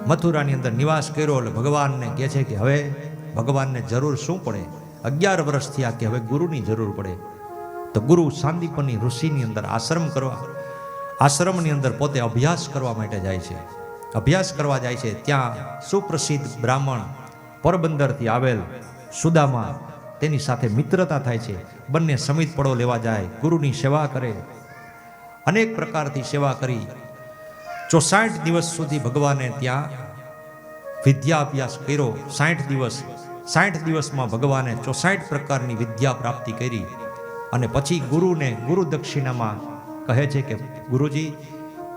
મથુરાની અંદર નિવાસ કર્યો એટલે ભગવાનને કહે છે કે હવે ભગવાનને જરૂર શું પડે? 11 વર્ષ થયા કે હવે ગુરુની જરૂર પડે. તો ગુરુ સાંદીપની ઋષિની અંદર આશ્રમની અંદર પોતે અભ્યાસ કરવા માટે જાય છે. અભ્યાસ કરવા જાય છે. ત્યાં સુપ્રસિદ્ધ બ્રાહ્મણ પોરબંદરથી આવેલ સુદામા, તેની સાથે મિત્રતા થાય છે. બંને સમિત પડો લેવા જાય, ગુરુની સેવા કરે. અનેક પ્રકારથી સેવા કરી 64 દિવસ સુધી ભગવાને ત્યાં વિદ્યા અભ્યાસ કર્યો. 60 દિવસમાં ભગવાને 64 પ્રકારની વિદ્યા પ્રાપ્તિ કરી. અને પછી ગુરુને ગુરુ દક્ષિણામાં કહે છે કે ગુરુજી,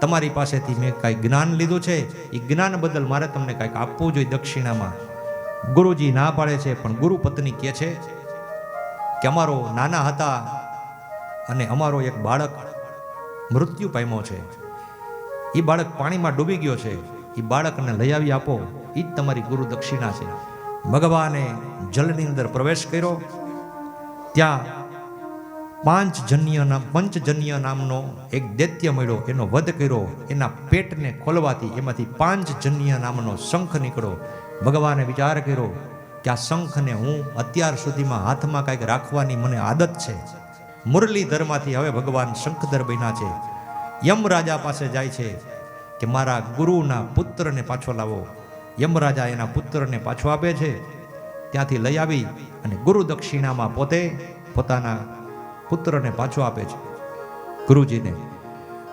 તમારી પાસેથી મેં કાંઈ જ્ઞાન લીધું છે, એ જ્ઞાન બદલ મારે તમને કાંઈક આપવું જોઈએ દક્ષિણામાં. ગુરુજી ના પાડે છે. પણ ગુરુ પત્ની કહે છે કે અમારો નાના હતા અને અમારો એક બાળક મૃત્યુ પામ્યો છે, એ બાળક પાણીમાં ડૂબી ગયો છે, એ બાળકને લઈ આવી આપો, એ જ તમારી ગુરુ દક્ષિણા છે. ભગવાને જલની અંદર પ્રવેશ કર્યો. ત્યાં પંચજન્ય નામનો એક દૈત્ય મળ્યો, એનો વધ કર્યો. એના પેટને ખોલવાથી એમાંથી 5જન્ય નામનો શંખ નીકળ્યો. ભગવાને વિચાર કર્યો કે આ શંખને હું અત્યાર સુધીમાં હાથમાં કાંઈક રાખવાની મને આદત છે. મુરલીધરમાંથી હવે ભગવાન શંખધર બન્યા છે. યમરાજા પાસે જાય છે કે મારા ગુરુના પુત્રને પાછો લાવો. યમરાજા એના પુત્રને પાછો આપે છે. ત્યાંથી લઈ આવી અને ગુરુ દક્ષિણામાં પોતે પોતાના પુત્રને પાછો આપે છે ગુરુજીને.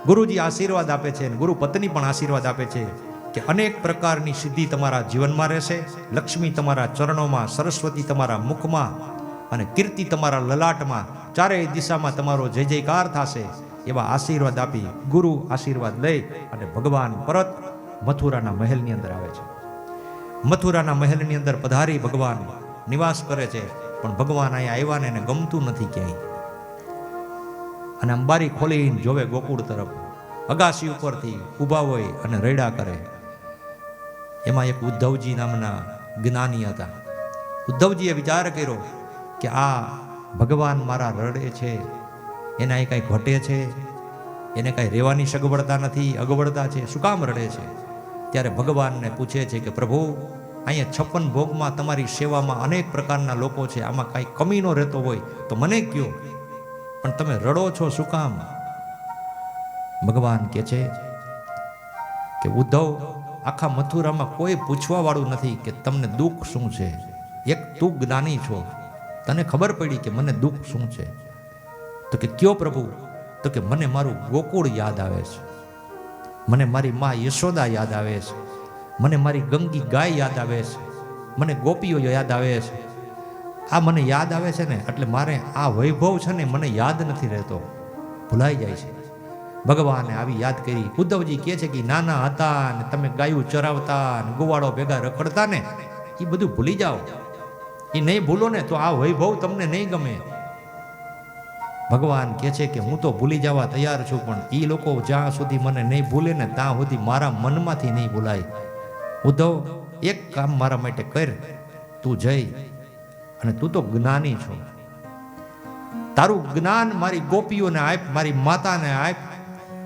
ગુરુજી આશીર્વાદ આપે છે અને ગુરુ પત્ની પણ આશીર્વાદ આપે છે કે અનેક પ્રકારની સિદ્ધિ તમારા જીવનમાં રહેશે. લક્ષ્મી તમારા ચરણોમાં, સરસ્વતી તમારા મુખમાં અને કીર્તિ તમારા લલાટમાં, ચારેય દિશામાં તમારો જય જયકાર થશે. એવા આશીર્વાદ આપી ગુરુ આશીર્વાદ લઈ અને ભગવાન પરત મથુરાના મહેલની અંદર આવે છે. મથુરાના મહેલની અંદર પધારી ભગવાન નિવાસ કરે છે. પણ ભગવાન અહીંયા આવ્યા ને એને ગમતું નથી ક્યાંય. અને અંબારી ખોલીને જોવે ગોકુળ તરફ. અગાસી ઉપરથી ઊભા હોય અને રડ્યા કરે. એમાં એક ઉદ્ધવજી નામના જ્ઞાની હતા. ઉદ્ધવજીએ વિચાર કર્યો કે આ ભગવાન મારા રડે છે, એના એ કાંઈ ઘટે છે, એને કાંઈ રહેવાની સગવડતા નથી, અગવડતા છે, શું કામ રડે છે? ત્યારે ભગવાનને પૂછે છે કે પ્રભુ, અહીંયા 56 ભોગમાં તમારી સેવામાં અનેક પ્રકારના લોકો છે, આમાં કાંઈ કમી ન રહેતો હોય તો મને કયો, પણ તમે રડો છો શું કામ? ભગવાન કહે છે કે ઉદ્ધવ, આખા મથુરામાં કોઈ પૂછવા વાળું નથી કે તમને દુઃખ શું છે. એક તું જ્ઞાની છો, તને ખબર પડી કે મને દુઃખ શું છે. તો કે કયો પ્રભુ? તો કે મને મારું ગોકુળ યાદ આવે છે, મને મારી મા યશોદા યાદ આવે છે, મને મારી ગંગી ગાય યાદ આવે છે, મને ગોપીઓ યાદ આવે છે. આ મને યાદ આવે છે ને એટલે મારે આ વૈભવ છે ને મને યાદ નથી રહેતો, ભૂલાઈ જાય છે. ભગવાને આવી યાદ કરી. ઉદ્ધવજી કહે છે કે નાના હતા ને તમે ગાયું ચરાવતા ને ગોવાળો ભેગા રખડતા ને, એ બધું ભૂલી જાઓ. એ નહીં ભૂલો ને તો આ વૈભવ તમને નહીં ગમે. ભગવાન કહે છે કે હું તો ભૂલી જવા તૈયાર છું, પણ એ લોકો જ્યાં સુધી મને નહીં ભૂલે ને ત્યાં સુધી મારા મનમાંથી નહીં ભૂલાય. ઉદ્ધવ, એક કામ મારા માટે કર, તું જઈ અને તું તો જ્ઞાની છો, તારું જ્ઞાન મારી ગોપીઓને આપ, મારી માતાને આપ,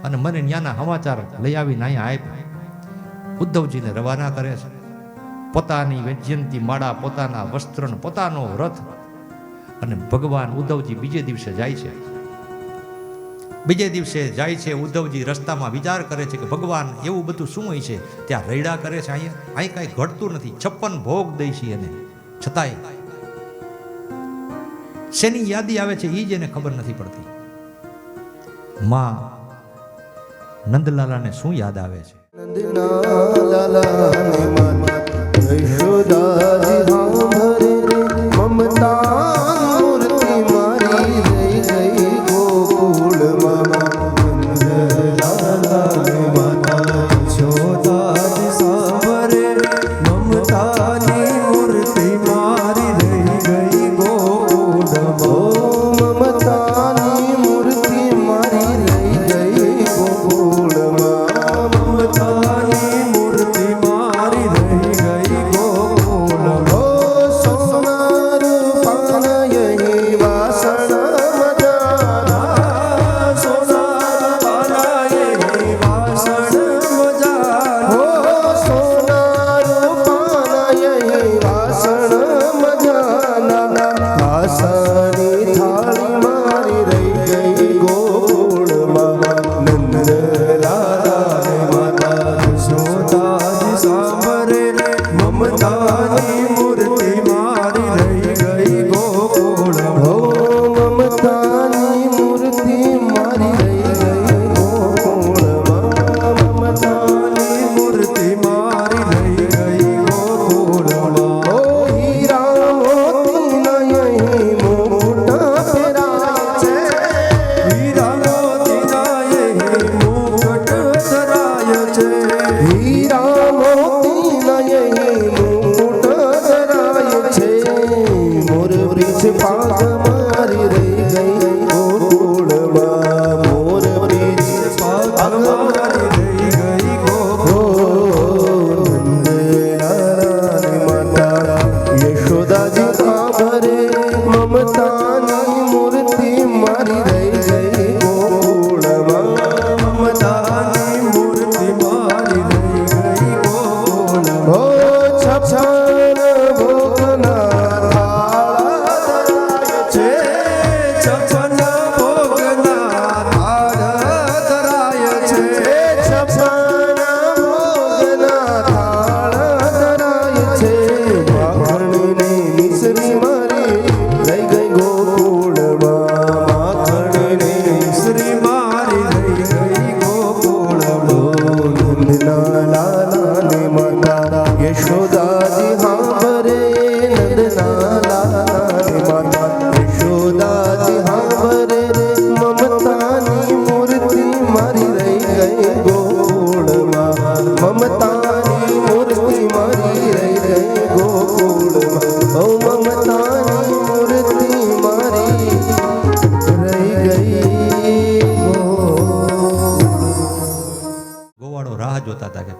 અને મને ન્યાના સમાચાર લઈ આવીને અહીંયા આપ. ઉદ્ધવજીને રવાના કરે છે. પોતાની વૈજયંતી માળા, પોતાના વસ્ત્ર, પોતાનો રથ, અને ભગવાન ઉદ્ધવજી બીજે દિવસે જાય છે. બીજે દિવસે જાય છે ઉદ્ધવજી, રસ્તામાં વિચાર કરે છે કે ભગવાન એવું બધું શું હોય છે, ત્યાં રૈડા કરે છે, અહીં કાંઈ ઘટતું નથી, 56 ભોગ દઈ છે એને, છતાંય શેની યાદી આવે છે એ જ એને ખબર નથી પડતી. માં નંદલાલાને શું યાદ આવે છે?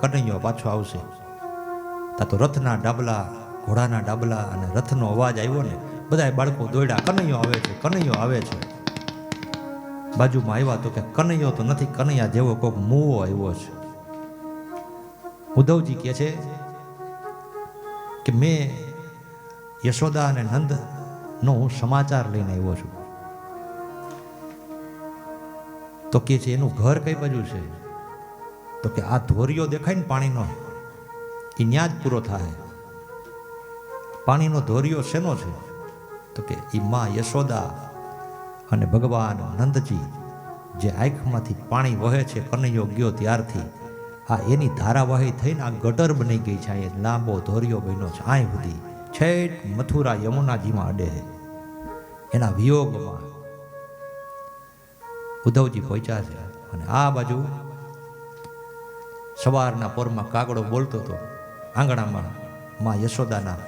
કનૈયો પાછો આવશે. તા તો રથના ડાબલા, ઘોડાના ડાબલા અને રથનો અવાજ આવ્યો ને બધા બાળકો દોડ્યા, કનૈયો આવે છે, કનૈયો આવે છે. બાજુમાં આવ્યા તો કે કનૈયો તો નથી, કનૈયા જેવો કોઈક મૂવો આવ્યો છે. ઉદ્ધવજી કહે છે કે મેં યશોદા અને નંદ નો હું સમાચાર લઈને આવ્યો છું. તો કે છે એનું ઘર કઈ બાજુ છે? તો કે આ ધોરિયો દેખાય ને પાણીનો, એ ન્યા જ પૂરો થાય. પાણીનો ધોરિયો શેનો છે? તો કે એ માં યશોદા અને ભગવાન નંદજી જે આંખમાંથી પાણી વહે છે કનૈયો ગયો ત્યારથી, આ એની ધારાવાહી થઈને આ ગટર બની ગઈ છે. આ લાંબો ધોરિયો બન્યો છે આય સુધી, છેક મથુરા યમુનાજીમાં અડે. એના વિયોગમાં ઉદ્ધવજી પહોંચ્યા છે. અને આ બાજુ સવારના પોરમાં કાગડો બોલતો હતો આંગણામાં માં યશોદાના.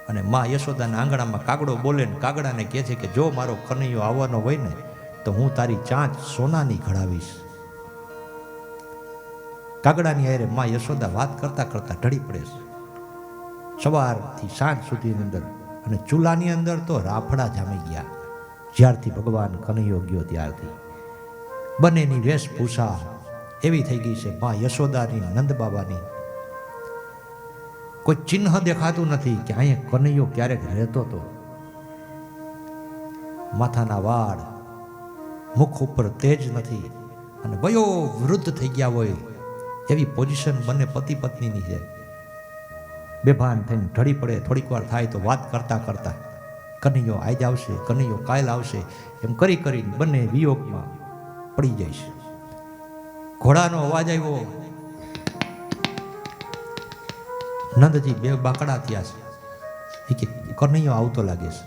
અને માં યશોદાના આંગણામાં કાગડો બોલે ને કાગડાને કહે છે કે જો મારો કનૈયો આવવાનો હોય ને તો હું તારી ચાંચ સોનાની ઘડાવીશ. કાગડાની હારે માં યશોદા વાત કરતા કરતા ઢળી પડે છે સવારથી સાંજ સુધીની અંદર. અને ચૂલાની અંદર તો રાફડા જામી ગયા જ્યારથી ભગવાન કનૈયો ગયો ત્યારથી. બંનેની વેશભૂષા એવી થઈ ગઈ છે માં યશોદાની, નંદ બાબાની. કોઈ ચિહ્ન દેખાતું નથી કે અહીંયા કનૈયો ક્યારેક રહેતો હતો. માથાના વાળ, મુખ ઉપર તેજ નથી, અને વયો વૃદ્ધ થઈ ગયા હોય એવી પોઝિશન બંને પતિ પત્નીની છે. બેભાન થઈને ઢળી પડે. થોડીક વાર થાય તો વાત કરતા કરતા કનૈયો આજ આવશે, કનૈયો કાલ આવશે, એમ કરી કરીને બંને વિયોગમાં પડી જાય છે. ઘોડાનો અવાજ આવ્યો. નંદજી બે બાકડા થયા છે કે કનૈયો આવતો લાગે છે.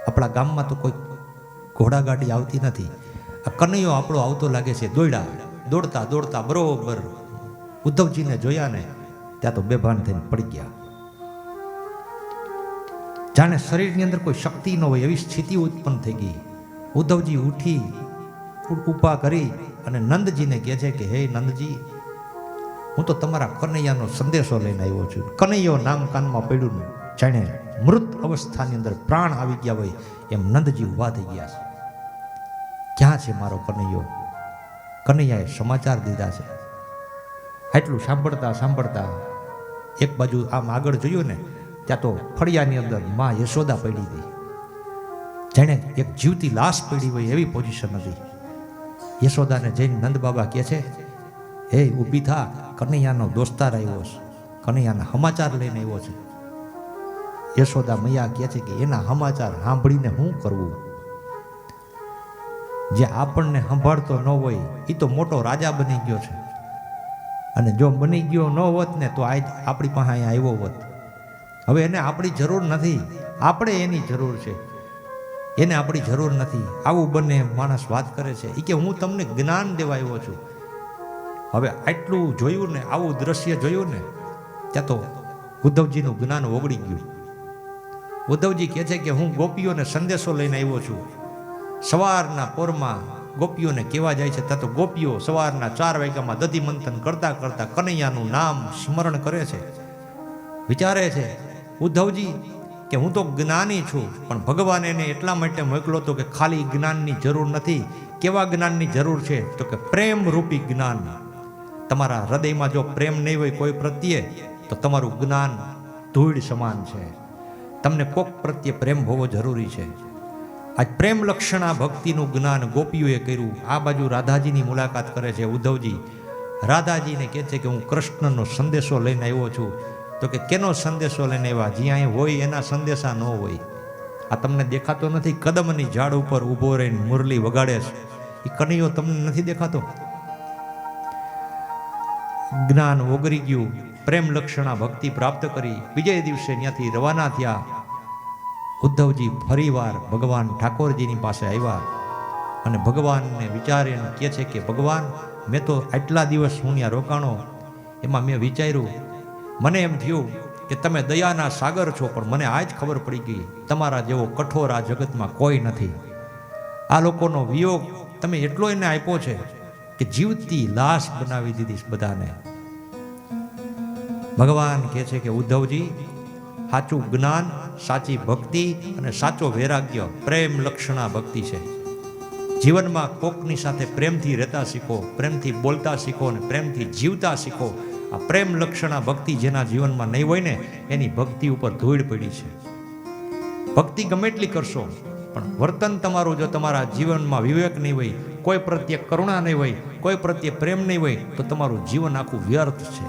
આપણા ગામમાં તો કોઈ ઘોડા ગાડી આવતી નથી, આ કનૈયો આપણો આવતો લાગે છે. દોડતા દોડતા બરોબર ઉદ્ધવજીને જોયા ને ત્યાં તો બેભાન થઈને પડી ગયા. જાણે શરીરની અંદર કોઈ શક્તિ ન હોય એવી સ્થિતિ ઉત્પન્ન થઈ ગઈ. ઉદ્ધવજી ઉઠી ઉપા કરી અને નંદજીને કહે છે કે હે નંદજી, હું તો તમારા કનૈયાનો સંદેશો લઈને આવ્યો છું. કનૈયો નામ કાનમાં પડ્યું ને જાણે મૃત અવસ્થાની અંદર પ્રાણ આવી ગયા હોય એમ નંદજી ઊભા થઈ ગયા છે. ક્યાં છે મારો કનૈયો? કનૈયાએ સમાચાર દીધા છે. એટલું સાંભળતા સાંભળતા એક બાજુ આમ આગળ જોયું ને ત્યાં તો ફળિયાની અંદર માં યશોદા પડી હતી. જાણે એક જીવતી લાશ પડી હોય એવી પોઝિશન હતી. યશોદાને જઈને નંદ બાબા કહે છે, હે ઊભી થા, કનૈયાનો દોસ્તાર આવ્યો છે, કનૈયાના સમાચાર લઈને આવ્યો છે. યશોદા મૈયા કહે છે કે એના સમાચાર સાંભળીને શું કરવું? જે આપણને સંભાળતો ન હોય એ તો મોટો રાજા બની ગયો છે, અને જો બની ગયો ન હોત ને તો આજ આપણી પાસે અહીંયા આવ્યો હોત. હવે એને આપણી જરૂર નથી, આપણે એની જરૂર છે. એને આપણી જરૂર નથી. આવું બંને માણસ વાત કરે છે. એ કે હું તમને જ્ઞાન દેવા આવ્યો છું. હવે આટલું જોયું ને, આવું દ્રશ્ય જોયું ને ત્યાં તો ઉદ્ધવજીનું જ્ઞાન ઓગળી ગયું. ઉદ્ધવજી કહે છે કે હું ગોપીઓને સંદેશો લઈને આવ્યો છું. સવારના પોરમાં ગોપીઓને કહેવા જાય છે ત્યાં તો ગોપીઓ સવારના 4 વાગ્યામાં દધી મંથન કરતા કરતા કનૈયાનું નામ સ્મરણ કરે છે. વિચારે છે ઉદ્ધવજી કે હું તો જ્ઞાની છું, પણ ભગવાન એને એટલા માટે મોકલો તો કે ખાલી જ્ઞાનની જરૂર નથી. કેવા જ્ઞાનની જરૂર છે? તો કે પ્રેમ રૂપી જ્ઞાન. તમારા હૃદયમાં જો પ્રેમ નહીં હોય કોઈ પ્રત્યે તો તમારું જ્ઞાન ધૂળ સમાન છે. તમને કોક પ્રત્યે પ્રેમ હોવો જરૂરી છે. આજ પ્રેમ લક્ષણા ભક્તિનું જ્ઞાન ગોપીઓએ કર્યું. આ બાજુ રાધાજીની મુલાકાત કરે છે ઉદ્ધવજી. રાધાજીને કહે છે કે હું કૃષ્ણનો સંદેશો લઈને આવ્યો છું. તો કે કેનો સંદેશો લઈને આવ્યા? જ્યાં અહીં હોય એના સંદેશા ન હોય. આ તમને દેખાતો નથી? કદમની ઝાડ ઉપર ઊભો રહીને મુરલી વગાડે છે, એ કનૈયો તમને નથી દેખાતો? જ્ઞાન ઓગરી ગયું. પ્રેમ લક્ષણા ભક્તિ પ્રાપ્ત કરી બીજે દિવસે ત્યાંથી રવાના થયા. ઉદ્ધવજી ફરીવાર ભગવાન ઠાકોરજીની પાસે આવ્યા અને ભગવાનને વિચારીને કહે છે કે ભગવાન, મેં તો આટલા દિવસ હું ત્યાં રોકાણો, એમાં મેં વિચાર્યું, મને એમ થયું કે તમે દયાના સાગર છો, પણ મને આજ ખબર પડી ગઈ તમારા જેવો કઠોર આ જગતમાં કોઈ નથી. આ લોકોનો વિયોગ તમે એટલો એને આપ્યો છે કે જીવતી લાશ બનાવી દીધી બધાને. ભગવાન કહે છે કે ઉદ્ધવજી, સાચું જ્ઞાન, સાચી ભક્તિ અને સાચો વૈરાગ્ય પ્રેમ લક્ષણા ભક્તિ છે. જીવનમાં કોકની સાથે પ્રેમથી રહેતા શીખો, પ્રેમથી બોલતા શીખો અને પ્રેમથી જીવતા શીખો. આ પ્રેમ લક્ષણા ભક્તિ જેના જીવનમાં નહીં હોય ને એની ભક્તિ ઉપર ધૂળ પડી છે. ભક્તિ ગમે એટલી કરશો પણ વર્તન તમારું જો તમારા જીવનમાં વિવેક નહીં હોય, કોઈ પ્રત્યે કરુણા નહીં હોય, કોઈ પ્રત્યે પ્રેમ નહીં હોય તો તમારું જીવન આખું વ્યર્થ છે.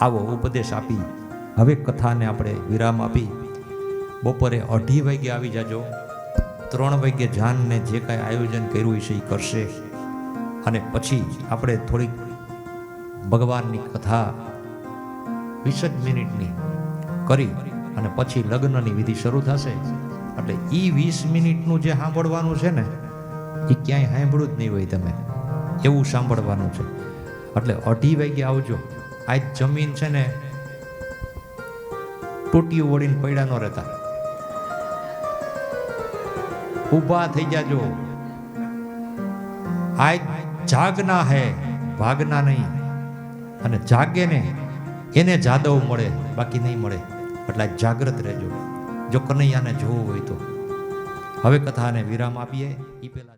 આવો ઉપદેશ આપી હવે કથાને આપણે વિરામ આપી બપોરે 2:30 વાગે આવી જાજો. 3 વાગે જાનને જે કાંઈ આયોજન કર્યું છે એ કરશે અને પછી આપણે થોડીક ભગવાનની કથા 20 મિનિટની કરી અને પછી લગ્નની વિધિ શરૂ થશે. એટલે એ 20 મિનિટનું જે સાંભળવાનું છે ને એ ક્યાંય સાંભળવું જ નહીં હોય તમે, એવું સાંભળવાનું છે. એટલે 2:30 વાગે આવજો. આજ જમીન છે ને ટોટીઓ વળીને પડ્યા ન રહેતા, ઊભા થઈ જાજો. આજ જાગના હે, ભાગના નહીં. અને જાગે ને એને જાદવ મળે, બાકી નહીં મળે. એટલે જાગ્રત રહેજો જો કનૈયાને જોવું હોય તો. હવે કથાને વિરામ આપીએ એ પહેલા